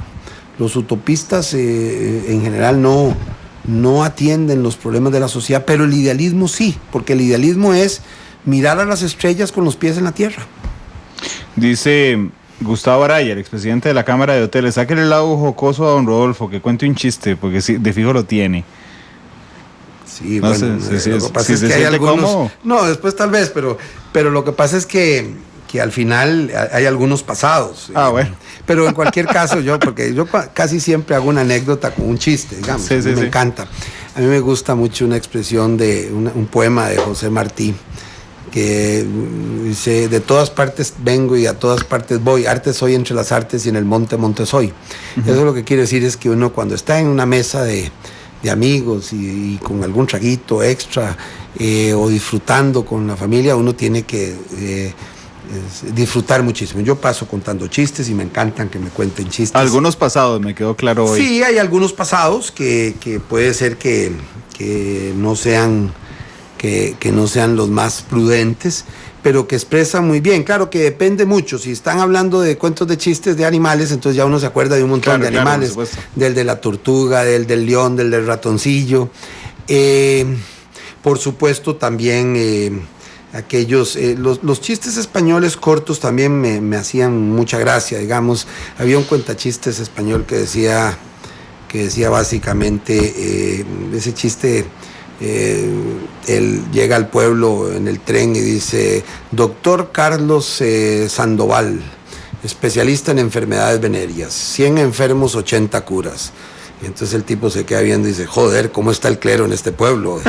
Los utopistas en general no atienden los problemas de la sociedad, pero el idealismo sí, porque el idealismo es mirar a las estrellas con los pies en la tierra. Dice Gustavo Araya, el expresidente de la Cámara de Hoteles, sáquele el lado jocoso a don Rodolfo, que cuente un chiste, porque sí, de fijo lo tiene. Sí, no, bueno, lo que pasa es que hay algunos... ¿Cómo? No, después tal vez, pero lo que pasa es que al final hay algunos pasados. Bueno. Pero en cualquier caso, porque yo casi siempre hago una anécdota con un chiste, digamos. Sí, me encanta. A mí me gusta mucho una expresión de un poema de José Martí, que dice: de todas partes vengo y a todas partes voy, arte soy entre las artes y en el monte, monte soy. Eso lo que quiere decir es que uno, cuando está en una mesa de amigos y con algún traguito extra, o disfrutando con la familia, uno tiene que disfrutar muchísimo. Yo paso contando chistes y me encantan que me cuenten chistes. Algunos pasados, me quedó claro hoy. Sí, hay algunos pasados que puede ser que no sean los más prudentes, pero que expresan muy bien. Claro que depende mucho. Si están hablando de cuentos de chistes de animales, entonces ya uno se acuerda de un montón de animales, del de la tortuga, del león, del ratoncillo. Por supuesto también aquellos, los chistes españoles cortos también me hacían mucha gracia, digamos. Había un cuentachistes español que decía básicamente ese chiste. Él llega al pueblo en el tren y dice: doctor Carlos Sandoval, especialista en enfermedades venéreas, 100 enfermos, 80 curas. Y entonces el tipo se queda viendo y dice: joder, ¿cómo está el clero en este pueblo?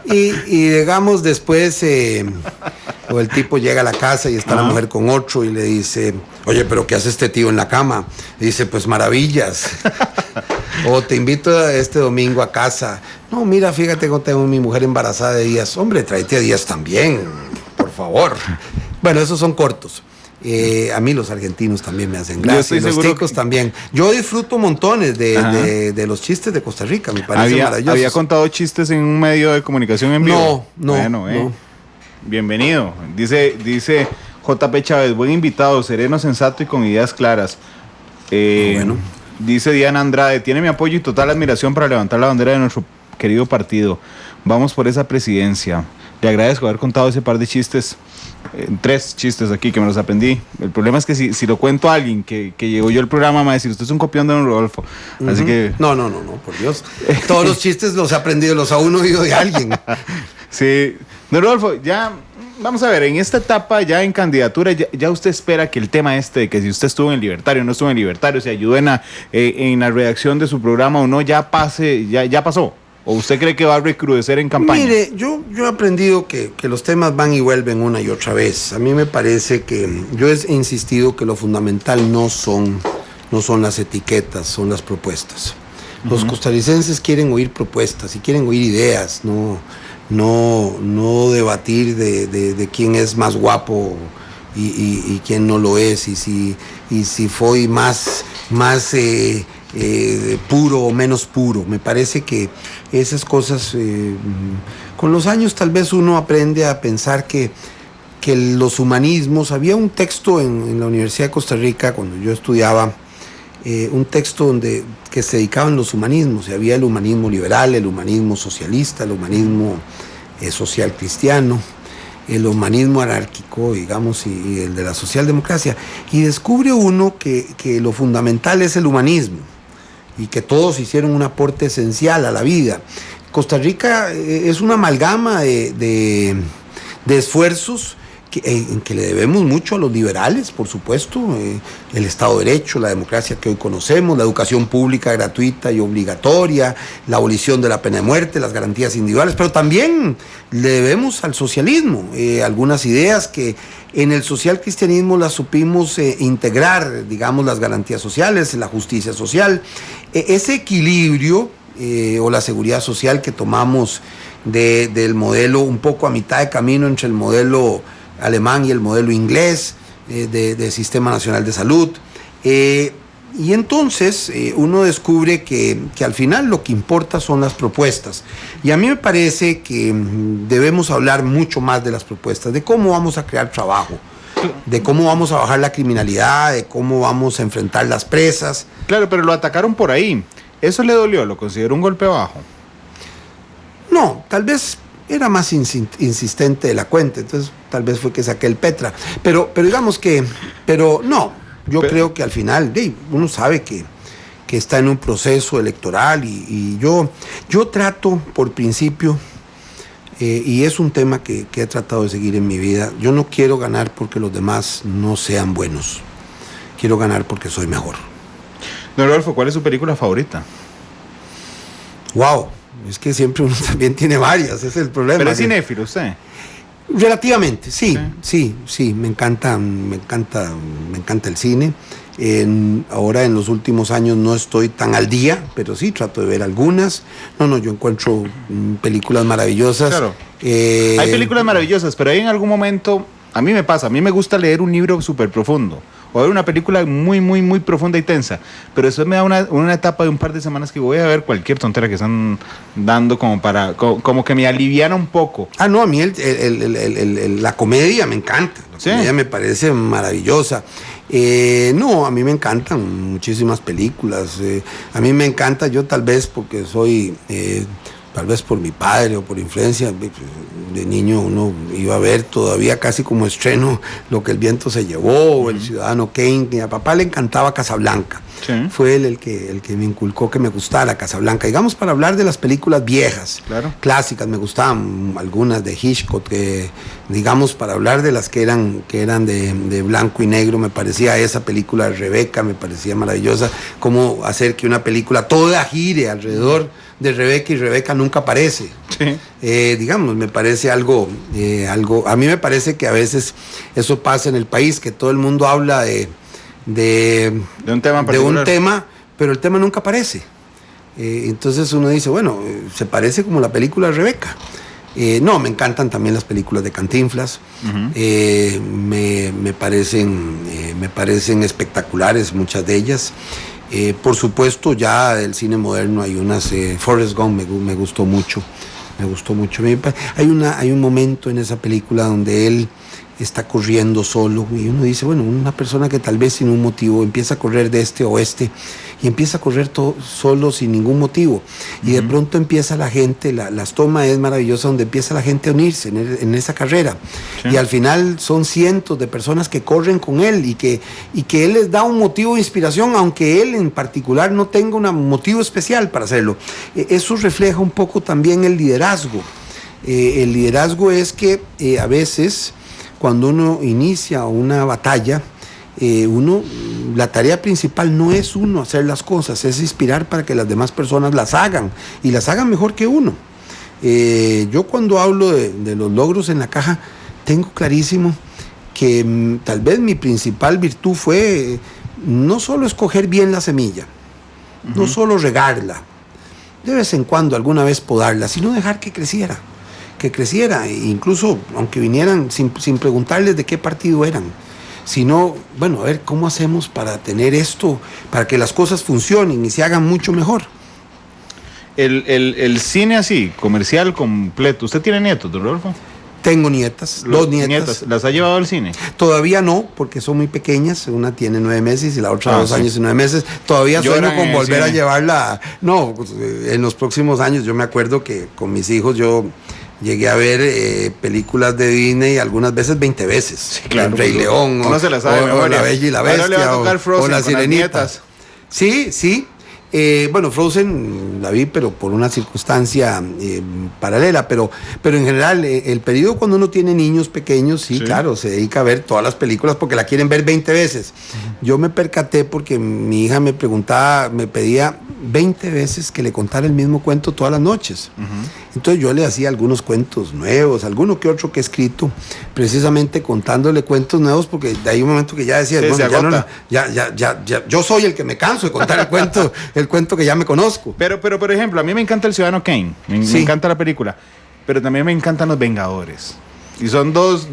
y digamos después, o el tipo llega a la casa y está la mujer con otro y le dice: oye, ¿pero qué hace este tío en la cama? Y dice: pues maravillas. O te invito este domingo a casa. No, mira, fíjate que tengo a mi mujer embarazada de Díaz. Hombre, tráete a Díaz también, por favor. Bueno, esos son cortos. A mí los argentinos también me hacen gracia, y los ticos también. Yo disfruto montones de los chistes de Costa Rica, me parece maravilloso. ¿Había contado chistes en un medio de comunicación en vivo? No. Bueno, bienvenido. Dice JP Chávez: buen invitado, sereno, sensato y con ideas claras. Bueno. Dice Diana Andrade: tiene mi apoyo y total admiración para levantar la bandera de nuestro querido partido. Vamos por esa presidencia. Le agradezco haber contado ese par de chistes, 3 chistes aquí que me los aprendí. El problema es que si lo cuento a alguien que llegó yo al programa, me va a decir: usted es un copión de don Rodolfo. Así que... No, por Dios. Todos los chistes los he aprendido, los ha uno oído de alguien. Sí. Don Rodolfo, ya... Vamos a ver, en esta etapa ya en candidatura, ya usted espera que el tema de que si usted estuvo en el Libertario o no estuvo en el Libertario, si ayudó en la redacción de su programa o no, ya pasó. ¿O usted cree que va a recrudecer en campaña? Mire, yo he aprendido que los temas van y vuelven una y otra vez. A mí me parece que yo he insistido que lo fundamental no son las etiquetas, son las propuestas. Los costarricenses quieren oír propuestas y quieren oír ideas, no debatir de quién es más guapo y quién no lo es, y si fue más puro o menos puro. Me parece que esas cosas, con los años tal vez uno aprende a pensar que los humanismos, había un texto en la Universidad de Costa Rica cuando yo estudiaba, un texto que se dedicaban los humanismos, y había el humanismo liberal, el humanismo socialista, el humanismo social cristiano, el humanismo anárquico, digamos, y el de la socialdemocracia, y descubre uno que lo fundamental es el humanismo. y que todos hicieron un aporte esencial a la vida. Costa Rica es una amalgama de esfuerzos en que le debemos mucho a los liberales, por supuesto, el Estado de Derecho, la democracia que hoy conocemos, la educación pública gratuita y obligatoria, la abolición de la pena de muerte, las garantías individuales, pero también le debemos al socialismo, algunas ideas que en el social cristianismo las supimos integrar, digamos, las garantías sociales, la justicia social, ese equilibrio o la seguridad social que tomamos del modelo un poco a mitad de camino entre el modelo alemán y el modelo inglés de Sistema Nacional de Salud. Y entonces uno descubre que al final lo que importa son las propuestas. Y a mí me parece que debemos hablar mucho más de las propuestas, de cómo vamos a crear trabajo, de cómo vamos a bajar la criminalidad, de cómo vamos a enfrentar las presas. Claro, pero lo atacaron por ahí. ¿Eso le dolió? ¿Lo consideró un golpe bajo? No, tal vez era más insistente de la cuenta, entonces tal vez fue que saqué el Petra. Pero digamos que, no, yo creo que al final uno sabe que está en un proceso electoral y yo trato por principio, y es un tema que he tratado de seguir en mi vida, yo no quiero ganar porque los demás no sean buenos, quiero ganar porque soy mejor. Don Rodolfo, ¿cuál es su película favorita? Wow, es que siempre uno también tiene varias, ese es el problema. ¿Pero es cinéfilo usted? Relativamente, sí, me encanta el cine. Ahora en los últimos años no estoy tan al día, pero sí trato de ver algunas. Yo encuentro películas maravillosas. Claro. Hay películas maravillosas, pero hay en algún momento, a mí me pasa, a mí me gusta leer un libro súper profundo, o ver una película muy, muy, muy profunda y tensa, pero eso me da una etapa de un par de semanas que voy a ver cualquier tontera que están dando como que me aliviana un poco. A mí la comedia me encanta, la comedia me parece maravillosa. A mí me encantan muchísimas películas, a mí me encanta, yo tal vez porque soy... tal vez por mi padre o por influencia, de niño uno iba a ver todavía casi como estreno Lo que el viento se llevó, o El ciudadano Kane, y a papá le encantaba Casablanca. Sí. Fue él el que me inculcó que me gustara Casablanca. Digamos, para hablar de las películas viejas, claro, clásicas, me gustaban algunas de Hitchcock, digamos, para hablar de las que eran de blanco y negro, me parecía esa película de Rebeca, me parecía maravillosa, cómo hacer que una película toda gire alrededor de Rebeca y Rebeca nunca aparece. Sí. Digamos, me parece algo, a mí me parece que a veces eso pasa en el país, que todo el mundo habla de un tema en particular, pero el tema nunca aparece. Entonces uno dice, se parece como la película de Rebeca. Me encantan también las películas de Cantinflas. Uh-huh. Me parecen espectaculares muchas de ellas. Por supuesto, ya del cine moderno hay unas, Forrest Gump me gustó mucho. Hay un momento en esa película donde él está corriendo solo y uno dice, una persona que tal vez sin un motivo empieza a correr de este a oeste y empieza a correr solo sin ningún motivo, y de pronto empieza la gente, las tomas es maravillosa, donde empieza la gente a unirse en esa carrera, sí, y al final son cientos de personas que corren con él y que él les da un motivo de inspiración, aunque él en particular no tenga un motivo especial para hacerlo. Eso refleja un poco también el liderazgo. El liderazgo es que a veces cuando uno inicia una batalla, la tarea principal no es uno hacer las cosas, es inspirar para que las demás personas las hagan, y las hagan mejor que uno. Yo cuando hablo de los logros en la caja, tengo clarísimo que tal vez mi principal virtud fue no solo escoger bien la semilla, no solo regarla, de vez en cuando, alguna vez podarla, sino dejar que creciera, incluso aunque vinieran sin preguntarles de qué partido eran, sino, a ver cómo hacemos para tener esto, para que las cosas funcionen y se hagan mucho mejor. El cine así, comercial completo, ¿usted tiene nietos, don Rodolfo? Tengo nietas, 2 nietas. ¿Las ha llevado al cine? Todavía no, porque son muy pequeñas. Una tiene 9 meses y la otra 2 años y 9 meses. Todavía sueño con volver a llevarla. No, en los próximos años. Yo me acuerdo que con mis hijos yo llegué a ver películas de Disney algunas veces 20 veces. Sí, claro, El Rey León, o La Bella y la Bestia, o La Sirenita. Sí. Bueno, Frozen la vi, pero por una circunstancia paralela, pero en general, el periodo cuando uno tiene niños pequeños, sí, claro, se dedica a ver todas las películas porque la quieren ver 20 veces. Yo me percaté porque mi hija me pedía 20 veces que le contara el mismo cuento todas las noches. Entonces yo le hacía algunos cuentos nuevos, alguno que otro que he escrito, precisamente contándole cuentos nuevos, porque de ahí un momento que ya decía, bueno, ya, yo soy el que me canso de contar el cuento que ya me conozco. Pero por ejemplo, a mí me encanta El Ciudadano Kane, me encanta la película, pero también me encantan Los Vengadores. Y son dos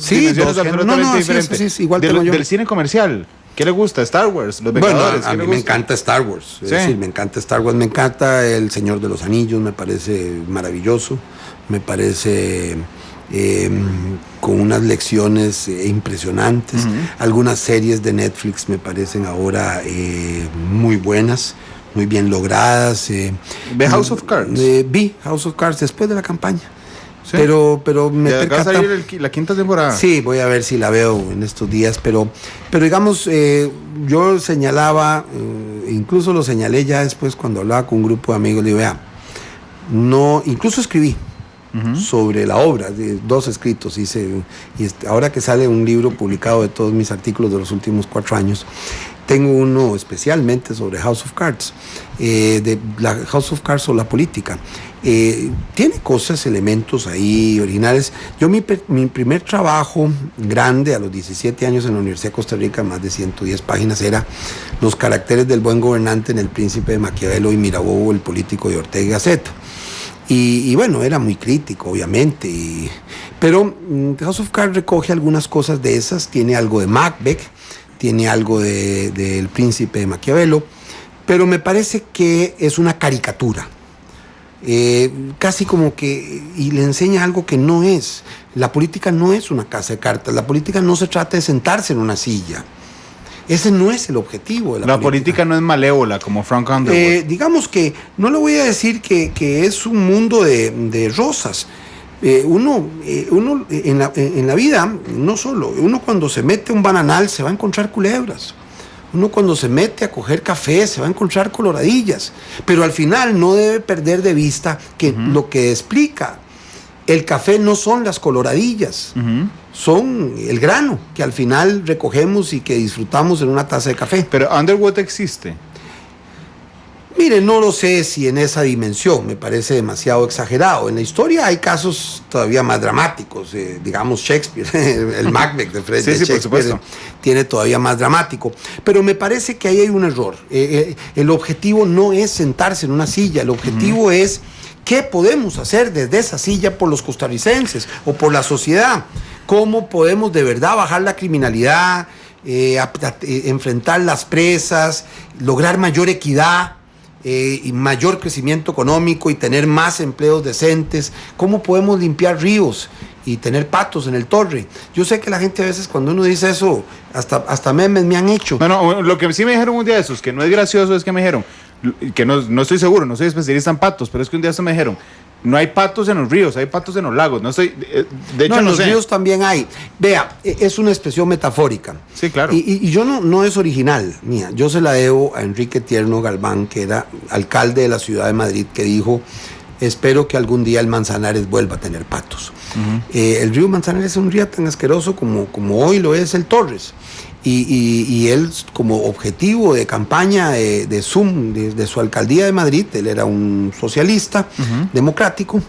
dimensiones absolutamente diferentes. Igual del cine comercial. ¿Qué le gusta? Star Wars, Los Vengadores. Bueno, a mí me encanta Star Wars. Es decir, me encanta Star Wars, me encanta El Señor de los Anillos, me parece maravilloso, me parece con unas lecciones impresionantes. Algunas series de Netflix me parecen ahora muy buenas, muy bien logradas. ¿Ve House of Cards? Vi House of Cards después de la campaña. ¿Sí? Pero me percata... ¿Va a salir la quinta temporada? Sí, voy a ver si la veo en estos días, pero digamos, yo señalaba, incluso lo señalé ya después cuando hablaba con un grupo de amigos, le digo, vea, no, incluso escribí sobre la obra, 2 escritos hice, y ahora que sale un libro publicado de todos mis artículos de los últimos 4 años, tengo uno especialmente sobre House of Cards, de la House of Cards o la política. Tiene cosas, elementos ahí originales. Yo mi primer trabajo grande a los 17 años en la Universidad de Costa Rica, más de 110 páginas, era Los caracteres del buen gobernante en El Príncipe de Maquiavelo y Mirabeau, el político de Ortega y Gasset. Y bueno, era muy crítico, obviamente, pero House of Cards recoge algunas cosas de esas, tiene algo de Macbeth, tiene algo del Príncipe de Maquiavelo, pero me parece que es una caricatura. Casi como que, y le enseña algo que no es. La política no es una casa de cartas, la política no se trata de sentarse en una silla. Ese no es el objetivo de la política. La política no es malévola como Frank Underwood. Digamos que, no le voy a decir que es un mundo de rosas. Uno en la vida, no solo, uno cuando se mete a un bananal se va a encontrar culebras. Uno cuando se mete a coger café se va a encontrar coloradillas, pero al final no debe perder de vista que lo que explica el café no son las coloradillas, son el grano que al final recogemos y que disfrutamos en una taza de café. Pero Underwood existe. Mire, no lo sé si en esa dimensión, me parece demasiado exagerado. En la historia hay casos todavía más dramáticos, digamos Shakespeare, el Macbeth de Shakespeare tiene todavía más dramático. Pero me parece que ahí hay un error. El objetivo no es sentarse en una silla, el objetivo es qué podemos hacer desde esa silla por los costarricenses o por la sociedad. Cómo podemos de verdad bajar la criminalidad, enfrentar las presas, lograr mayor equidad. Y mayor crecimiento económico y tener más empleos decentes. ¿Cómo podemos limpiar ríos y tener patos en el Torre? Yo sé que la gente a veces cuando uno dice eso, hasta memes me han hecho. No, lo que sí me dijeron un día de esos, que no es gracioso, es que me dijeron, que no estoy seguro, no soy especialista en patos, pero es que un día esto me dijeron, no hay patos en los ríos, hay patos en los lagos. De hecho, en los ríos también hay. Vea, es una expresión metafórica. Sí, claro. Y yo no es original mía. Yo se la debo a Enrique Tierno Galván, que era alcalde de la ciudad de Madrid, que dijo: espero que algún día el Manzanares vuelva a tener patos. El río Manzanares es un río tan asqueroso como hoy lo es el Torres. Y él, como objetivo de campaña de su alcaldía de Madrid, él era un socialista democrático,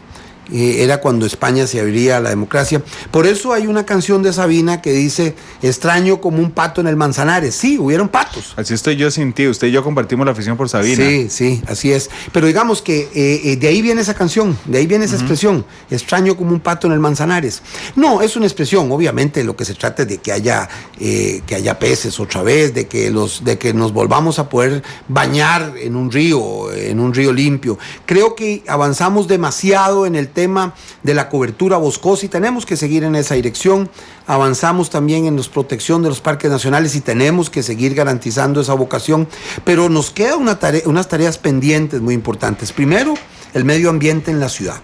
era cuando España se abría a la democracia. Por eso hay una canción de Sabina que dice: extraño como un pato en el Manzanares. Sí, hubieron patos. Así estoy yo sin ti, usted y yo compartimos la afición por Sabina. Sí, así es. Pero digamos que de ahí viene esa canción, de ahí viene esa expresión: extraño como un pato en el Manzanares. No, es una expresión, obviamente lo que se trata es de que haya peces otra vez, de que nos volvamos a poder bañar en un río limpio. Creo que avanzamos demasiado en el tema de la cobertura boscosa y tenemos que seguir en esa dirección. Avanzamos también en la protección de los parques nacionales y tenemos que seguir garantizando esa vocación, pero nos queda unas tareas pendientes muy importantes. Primero, el medio ambiente en la ciudad.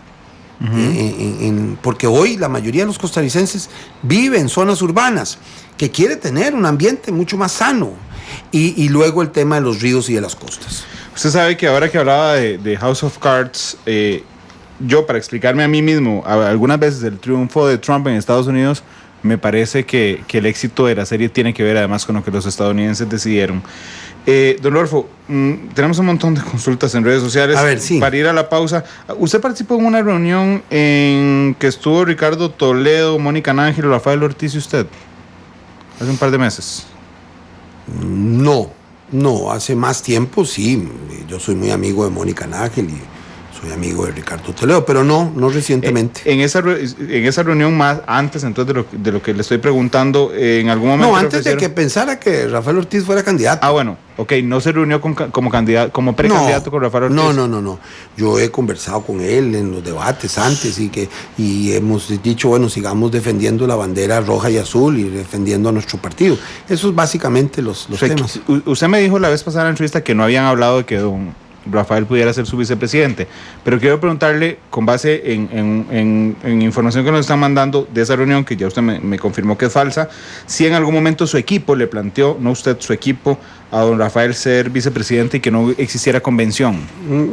Porque hoy la mayoría de los costarricenses vive en zonas urbanas, que quiere tener un ambiente mucho más sano. Y luego el tema de los ríos y de las costas. Usted sabe que ahora que hablaba de House of Cards, yo, para explicarme a mí mismo, algunas veces el triunfo de Trump en Estados Unidos, me parece que el éxito de la serie tiene que ver además con lo que los estadounidenses decidieron. Don Rodolfo, tenemos un montón de consultas en redes sociales. A ver, sí. Para ir a la pausa, ¿usted participó en una reunión en que estuvo Ricardo Toledo, Mónica Nángel, Rafael Ortiz y usted? Hace un par de meses. No, hace más tiempo sí. Yo soy muy amigo de Mónica Nángel y soy amigo de Ricardo Toledo, pero no recientemente. En esa reunión más antes, entonces, de lo que le estoy preguntando, en algún momento... No, antes de que pensara que Rafael Ortiz fuera candidato. Ah, bueno, ok, no se reunió como candidato, como precandidato con Rafael Ortiz. No. Yo he conversado con él en los debates antes y hemos dicho, bueno, sigamos defendiendo la bandera roja y azul y defendiendo a nuestro partido. Eso es básicamente los temas. Usted me dijo la vez pasada en la entrevista que no habían hablado de que don Rafael pudiera ser su vicepresidente, pero quiero preguntarle, con base en información que nos están mandando de esa reunión, que ya usted me confirmó que es falsa, si en algún momento su equipo le planteó, no usted, su equipo, a don Rafael ser vicepresidente y que no existiera convención.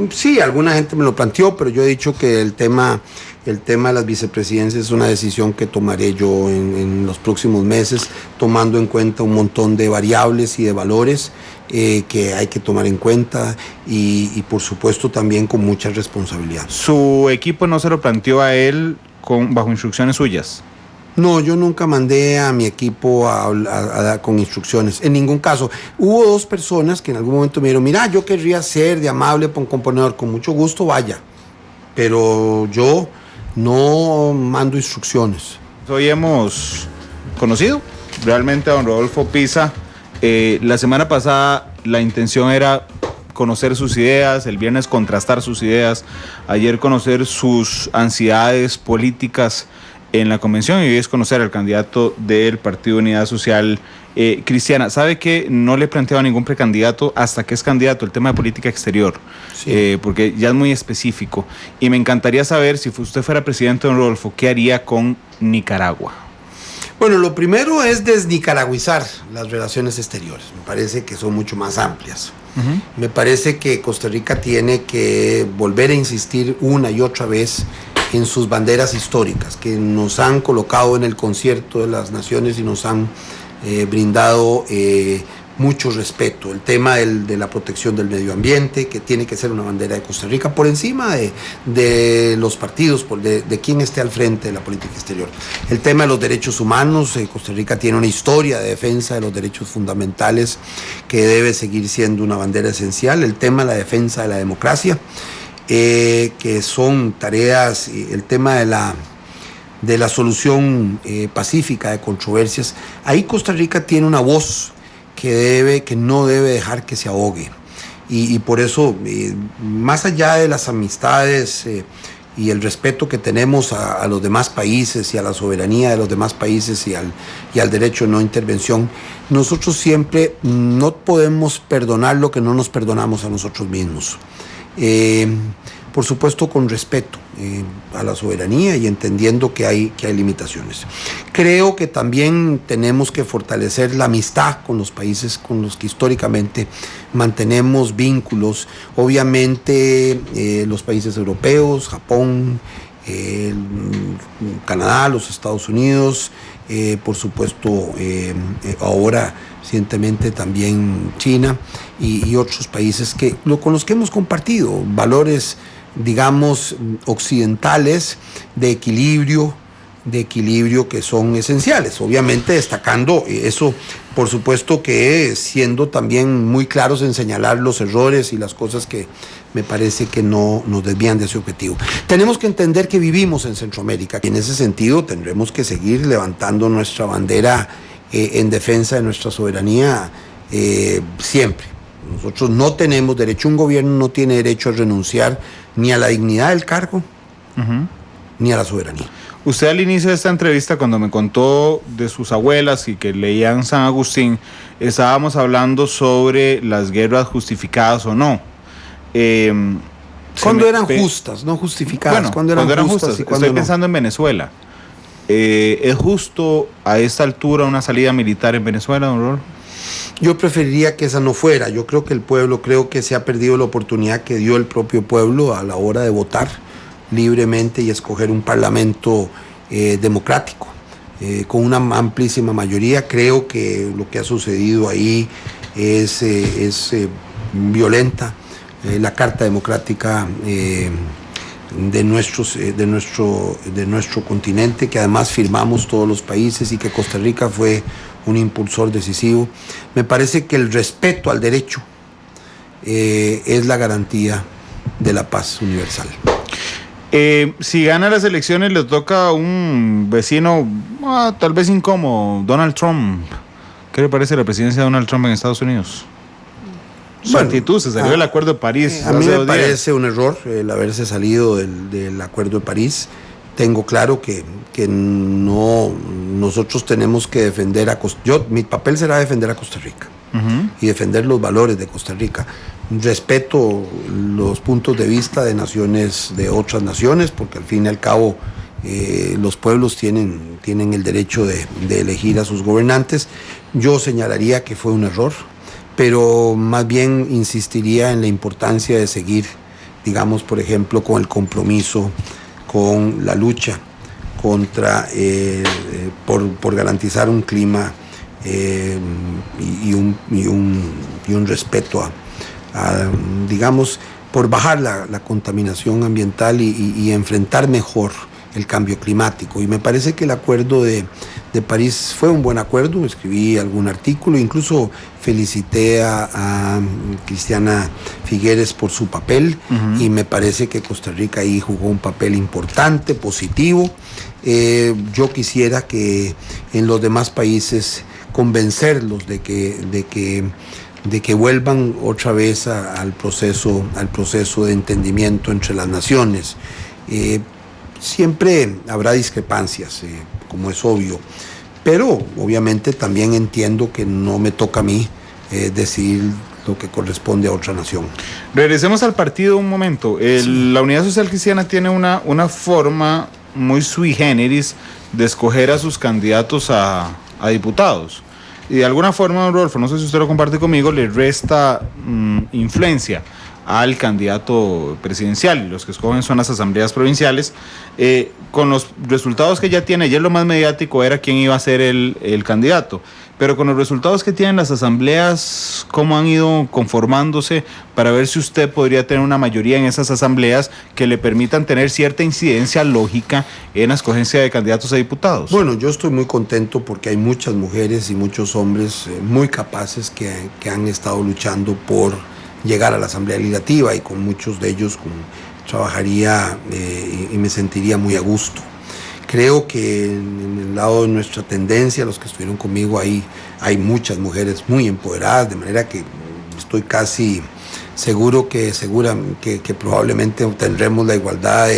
Sí, alguna gente me lo planteó, pero yo he dicho que el tema de las vicepresidencias es una decisión que tomaré yo en los próximos meses, tomando en cuenta un montón de variables y de valores que hay que tomar en cuenta y por supuesto también con mucha responsabilidad. ¿Su equipo no se lo planteó a él bajo instrucciones suyas? No, yo nunca mandé a mi equipo a dar con instrucciones, en ningún caso. Hubo 2 personas que en algún momento me dijeron, mira, yo querría ser de amable para un componedor, con mucho gusto vaya, pero yo no mando instrucciones. Hoy hemos conocido realmente a don Rodolfo Pisa. La semana pasada la intención era conocer sus ideas, el viernes contrastar sus ideas, ayer conocer sus ansiedades políticas en la convención y hoy es conocer al candidato del Partido Unidad Social Cristiana. ¿Sabe que no le planteaba ningún precandidato hasta que es candidato el tema de política exterior? Sí. Porque ya es muy específico. Y me encantaría saber, si usted fuera presidente, don Rodolfo, ¿qué haría con Nicaragua? Bueno, lo primero es desnicaragüizar las relaciones exteriores. Me parece que son mucho más amplias. Me parece que Costa Rica tiene que volver a insistir una y otra vez en sus banderas históricas, que nos han colocado en el concierto de las naciones y nos han brindado mucho respeto. El tema de la protección del medio ambiente, que tiene que ser una bandera de Costa Rica, por encima de los partidos, de quien esté al frente de la política exterior. El tema de los derechos humanos, Costa Rica tiene una historia de defensa de los derechos fundamentales que debe seguir siendo una bandera esencial. El tema de la defensa de la democracia, que son tareas, el tema de la solución pacífica de controversias. Ahí Costa Rica tiene una voz que no debe dejar que se ahogue. Y por eso, más allá de las amistades y el respeto que tenemos a los demás países y a la soberanía de los demás países y al derecho de no intervención, nosotros siempre no podemos perdonar lo que no nos perdonamos a nosotros mismos. Por supuesto con respeto a la soberanía y entendiendo que hay limitaciones. Creo que también tenemos que fortalecer la amistad con los países con los que históricamente mantenemos vínculos. Obviamente los países europeos, Japón, Canadá, los Estados Unidos, por supuesto ahora recientemente también China y otros países con los que hemos compartido valores, digamos, occidentales de equilibrio que son esenciales. Obviamente destacando eso, por supuesto que siendo también muy claros en señalar los errores y las cosas que me parece que no nos desvían de ese objetivo. Tenemos que entender que vivimos en Centroamérica y en ese sentido tendremos que seguir levantando nuestra bandera en defensa de nuestra soberanía siempre. Nosotros no tenemos derecho, un gobierno no tiene derecho a renunciar ni a la dignidad del cargo, ni a la soberanía. Usted al inicio de esta entrevista, cuando me contó de sus abuelas y que leían San Agustín, estábamos hablando sobre las guerras justificadas o no. ¿Cuándo eran justas, no justificadas? Bueno, ¿Cuándo eran justas y cuándo estoy pensando en Venezuela. ¿Es justo a esta altura una salida militar en Venezuela, don Rodolfo? Yo preferiría que esa no fuera. Yo creo que el pueblo, creo que se ha perdido la oportunidad que dio el propio pueblo a la hora de votar libremente y escoger un parlamento democrático, con una amplísima mayoría. Creo que lo que ha sucedido ahí es violenta la Carta Democrática de nuestro continente, que además firmamos todos los países y que Costa Rica fue un impulsor decisivo. Me parece que el respeto al derecho es la garantía de la paz universal. Si gana las elecciones le toca a un vecino tal vez incómodo, Donald Trump. ¿Qué le parece la presidencia de Donald Trump en Estados Unidos? Su actitud, se salió del Acuerdo de París. A mí me parece un error el haberse salido del Acuerdo de París. Tengo claro que no, nosotros tenemos que defender mi papel será defender a Costa Rica y defender los valores de Costa Rica. Respeto los puntos de vista de naciones, de otras naciones, porque al fin y al cabo los pueblos tienen el derecho de elegir a sus gobernantes. Yo señalaría que fue un error, pero más bien insistiría en la importancia de seguir, digamos, por ejemplo, con el compromiso, con la lucha contra, por garantizar un clima y un respeto digamos, por bajar la contaminación ambiental y enfrentar mejor el cambio climático. Y me parece que el Acuerdo de París fue un buen acuerdo. Escribí algún artículo, incluso felicité a Cristiana Figueres por su papel, y me parece que Costa Rica ahí jugó un papel importante, positivo. Yo quisiera que en los demás países convencerlos de que vuelvan otra vez al proceso de entendimiento entre las naciones. Siempre habrá discrepancias, como es obvio, pero obviamente también entiendo que no me toca a mí decidir lo que corresponde a otra nación. Regresemos al partido un momento. La Unidad Social Cristiana tiene una forma muy sui generis de escoger a sus candidatos a diputados. Y de alguna forma, Rodolfo, no sé si usted lo comparte conmigo, le resta influencia al candidato presidencial. Los que escogen son las asambleas provinciales. Con los resultados que ya tiene, ayer lo más mediático era quién iba a ser el candidato, pero con los resultados que tienen las asambleas, ¿cómo han ido conformándose para ver si usted podría tener una mayoría en esas asambleas que le permitan tener cierta incidencia lógica en la escogencia de candidatos a diputados? Bueno, yo estoy muy contento porque hay muchas mujeres y muchos hombres muy capaces que han estado luchando por llegar a la Asamblea Legislativa, y con muchos de ellos trabajaría y me sentiría muy a gusto. Creo que en el lado de nuestra tendencia, los que estuvieron conmigo ahí, hay muchas mujeres muy empoderadas, de manera que estoy casi seguro que probablemente obtendremos la igualdad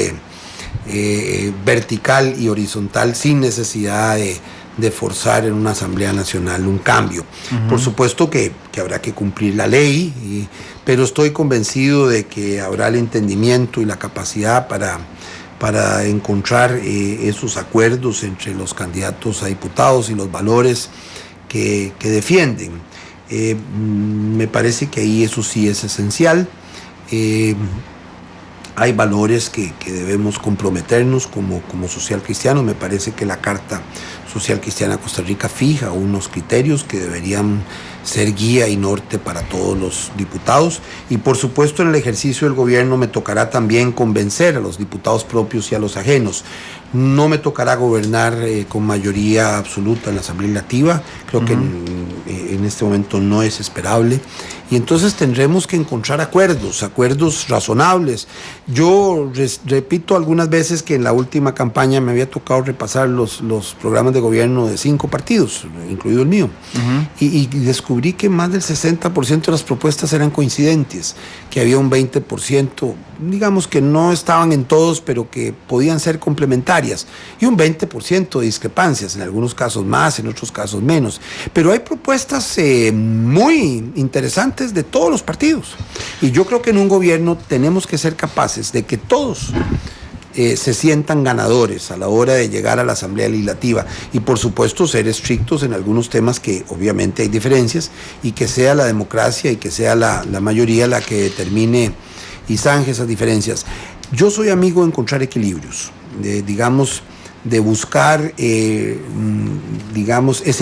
vertical y horizontal sin necesidad de forzar en una Asamblea Nacional un cambio. Por supuesto que habrá que cumplir la ley, pero estoy convencido de que habrá el entendimiento y la capacidad para encontrar esos acuerdos entre los candidatos a diputados y los valores que defienden. Me parece que ahí eso sí es esencial. Hay valores que debemos comprometernos como social cristianos. Me parece que la Carta Social Cristiana de Costa Rica fija unos criterios que deberían ser guía y norte para todos los diputados, y por supuesto en el ejercicio del gobierno me tocará también convencer a los diputados propios y a los ajenos. No me tocará gobernar con mayoría absoluta en la Asamblea Legislativa, creo que en este momento no es esperable, y entonces tendremos que encontrar acuerdos razonables. Yo repito algunas veces que en la última campaña me había tocado repasar los programas de gobierno de 5 partidos, incluido el mío, y descubrí que más del 60% de las propuestas eran coincidentes, que había un 20%, digamos que no estaban en todos, pero que podían ser complementarias, y un 20% de discrepancias, en algunos casos más, en otros casos menos. Pero hay propuestas muy interesantes de todos los partidos, y yo creo que en un gobierno tenemos que ser capaces de que todos se sientan ganadores a la hora de llegar a la Asamblea Legislativa, y por supuesto ser estrictos en algunos temas que obviamente hay diferencias, y que sea la democracia y que sea la mayoría la que determine y zanje esas diferencias. Yo soy amigo de encontrar equilibrios, de buscar, ese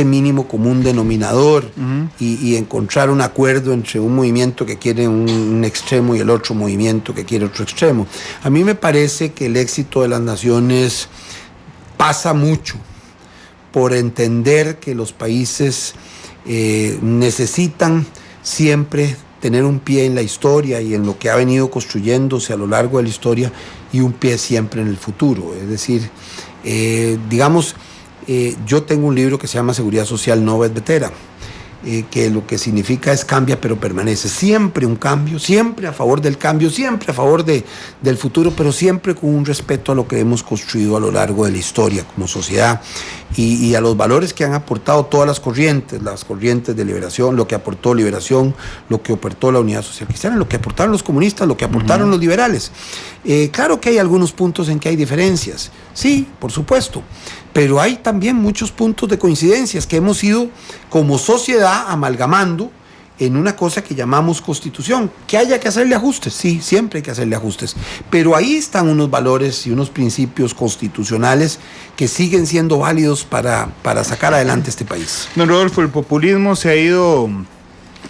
mínimo común denominador, y encontrar un acuerdo entre un movimiento que quiere un extremo y el otro movimiento que quiere otro extremo. A mí me parece que el éxito de las naciones pasa mucho por entender que los países necesitan siempre tener un pie en la historia y en lo que ha venido construyéndose a lo largo de la historia, y un pie siempre en el futuro. Es decir, yo tengo un libro que se llama Seguridad Social Nova et Vetera, que lo que significa es cambia pero permanece. Siempre un cambio, siempre a favor del cambio, siempre a favor del futuro, pero siempre con un respeto a lo que hemos construido a lo largo de la historia como sociedad, y a los valores que han aportado todas las corrientes de liberación, lo que aportó Liberación, lo que aportó la Unidad Social Cristiana, lo que aportaron los comunistas, lo que aportaron los liberales. Claro que hay algunos puntos en que hay diferencias, sí, por supuesto, pero hay también muchos puntos de coincidencias que hemos ido como sociedad amalgamando en una cosa que llamamos Constitución. Que haya que hacerle ajustes, sí, siempre hay que hacerle ajustes, pero ahí están unos valores y unos principios constitucionales que siguen siendo válidos para sacar adelante este país. Don Rodolfo, el populismo se ha ido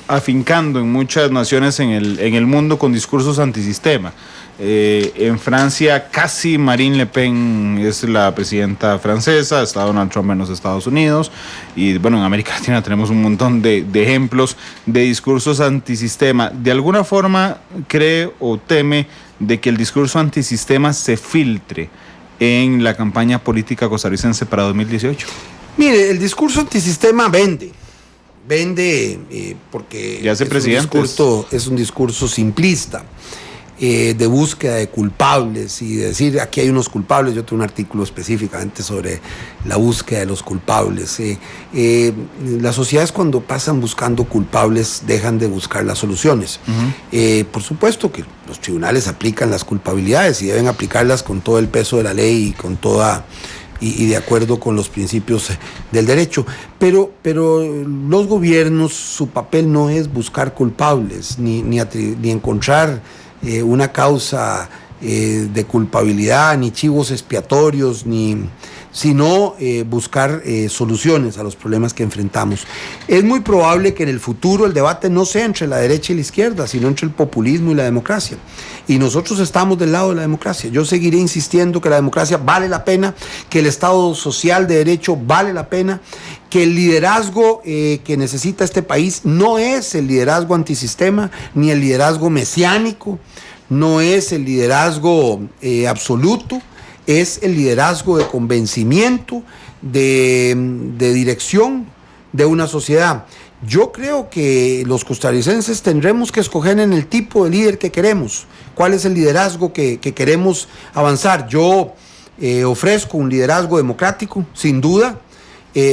afincando en muchas naciones en el mundo con discursos antisistema. En Francia casi Marine Le Pen es la presidenta francesa, está Donald Trump en los Estados Unidos, y bueno, en América Latina tenemos un montón de ejemplos de discursos antisistema. ¿De alguna forma cree o teme de que el discurso antisistema se filtre en la campaña política costarricense para 2018? Mire, el discurso antisistema vende porque ya hace es un discurso simplista, de búsqueda de culpables y de decir aquí hay unos culpables. Yo tengo un artículo específicamente sobre la búsqueda de los culpables. Las sociedades, cuando pasan buscando culpables, dejan de buscar las soluciones. Por supuesto que los tribunales aplican las culpabilidades y deben aplicarlas con todo el peso de la ley y con toda y de acuerdo con los principios del derecho, pero los gobiernos, su papel no es buscar culpables ni encontrar una causa de culpabilidad, ni chivos expiatorios, sino buscar soluciones a los problemas que enfrentamos. Es muy probable que en el futuro el debate no sea entre la derecha y la izquierda, sino entre el populismo y la democracia. Y nosotros estamos del lado de la democracia. Yo seguiré insistiendo que la democracia vale la pena, que el Estado social de derecho vale la pena, que el liderazgo que necesita este país no es el liderazgo antisistema, ni el liderazgo mesiánico, no es el liderazgo absoluto, es el liderazgo de convencimiento, de dirección de una sociedad. Yo creo que los costarricenses tendremos que escoger en el tipo de líder que queremos, cuál es el liderazgo que queremos avanzar. Yo ofrezco un liderazgo democrático, sin duda,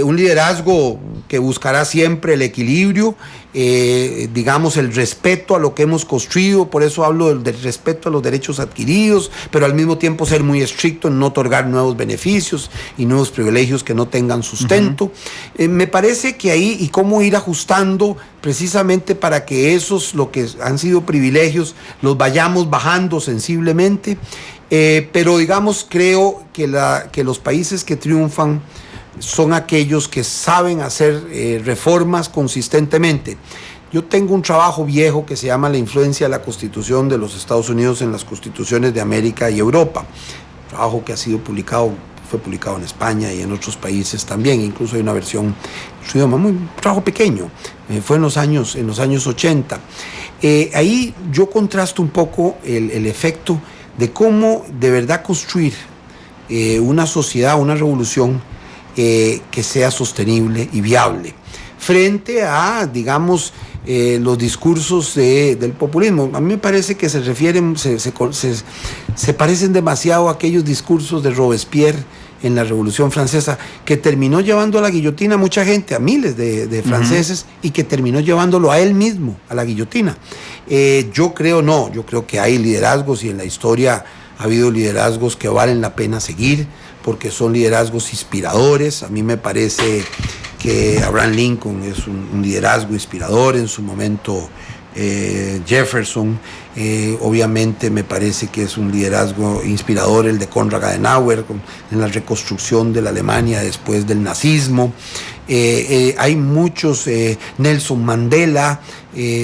un liderazgo que buscará siempre el equilibrio, el respeto a lo que hemos construido. Por eso hablo del respeto a los derechos adquiridos, pero al mismo tiempo ser muy estricto en no otorgar nuevos beneficios y nuevos privilegios que no tengan sustento. Me parece que ahí, y cómo ir ajustando precisamente para que esos, lo que han sido privilegios, los vayamos bajando sensiblemente, pero creo que los países que triunfan son aquellos que saben hacer reformas consistentemente. Yo tengo un trabajo viejo que se llama La influencia de la Constitución de los Estados Unidos en las constituciones de América y Europa. Trabajo que fue publicado en España y en otros países también, incluso hay una versión en su idioma, un trabajo pequeño, fue en los años 80. Ahí yo contrasto un poco el efecto de cómo de verdad construir una sociedad, una revolución que sea sostenible y viable, frente a, los discursos del populismo. A mí me parece que se parecen demasiado a aquellos discursos de Robespierre en la Revolución Francesa, que terminó llevando a la guillotina a mucha gente, a miles de franceses, y que terminó llevándolo a él mismo a la guillotina. Yo creo que hay liderazgos, y en la historia ha habido liderazgos que valen la pena seguir, porque son liderazgos inspiradores. A mí me parece que Abraham Lincoln es un liderazgo inspirador, en su momento Jefferson, obviamente me parece que es un liderazgo inspirador el de Konrad Adenauer en la reconstrucción de la Alemania después del nazismo. Hay muchos, Nelson Mandela,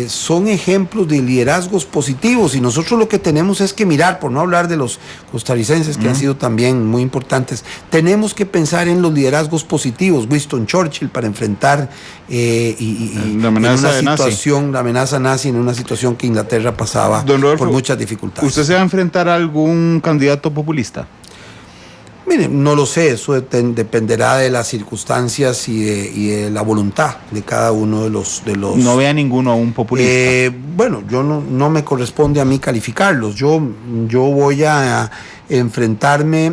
son ejemplos de liderazgos positivos, y nosotros lo que tenemos es que mirar, por no hablar de los costarricenses que han sido también muy importantes, tenemos que pensar en los liderazgos positivos. Winston Churchill, para enfrentar la amenaza la amenaza nazi en una situación que Inglaterra pasaba por muchas dificultades. ¿Usted se va a enfrentar a algún candidato populista? Mire, no lo sé, eso dependerá de las circunstancias y de la voluntad de cada uno de los... ¿No ve a ninguno a un populista? Bueno, yo no me corresponde a mí calificarlos. Yo voy a enfrentarme,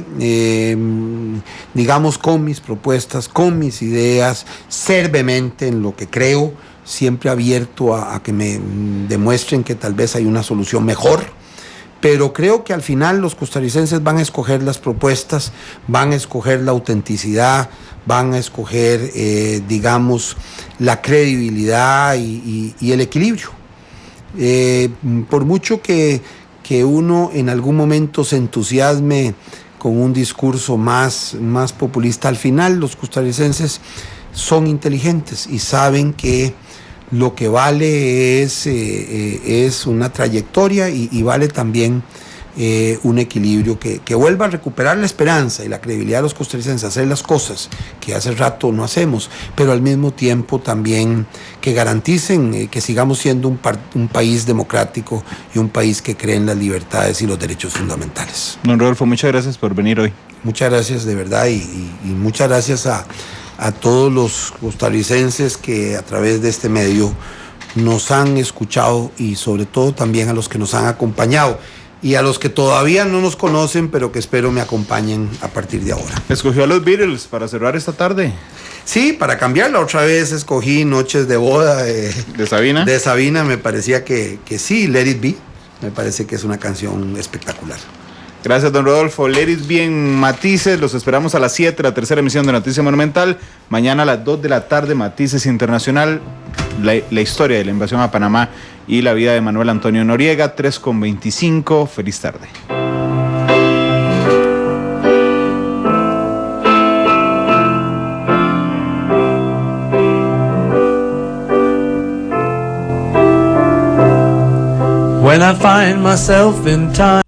digamos, con mis propuestas, con mis ideas, ser vehemente en lo que creo, siempre abierto a que me demuestren que tal vez hay una solución mejor. Pero creo que al final los costarricenses van a escoger las propuestas, van a escoger la autenticidad, van a escoger, digamos, la credibilidad y el equilibrio. Por mucho que uno en algún momento se entusiasme con un discurso más populista, al final los costarricenses son inteligentes y saben que lo que vale es una trayectoria y vale también un equilibrio que vuelva a recuperar la esperanza y la credibilidad de los costarricenses, hacer las cosas que hace rato no hacemos, pero al mismo tiempo también que garanticen que sigamos siendo un país democrático y un país que cree en las libertades y los derechos fundamentales. Don Rodolfo, muchas gracias por venir hoy. Muchas gracias de verdad y muchas gracias a todos los costarricenses que a través de este medio nos han escuchado, y sobre todo también a los que nos han acompañado y a los que todavía no nos conocen pero que espero me acompañen a partir de ahora. ¿Escogió a los Beatles para cerrar esta tarde? Sí, para cambiarla otra vez escogí Noches de Boda ¿De Sabina? De Sabina, me parecía que sí, Let It Be, me parece que es una canción espectacular. Gracias, don Rodolfo. Let It Be en Matices. Los esperamos a las 7, la tercera emisión de Noticia Monumental. Mañana a las 2 de la tarde, Matices Internacional. La historia de la invasión a Panamá y la vida de Manuel Antonio Noriega, 3:25. Feliz tarde. When I find myself in time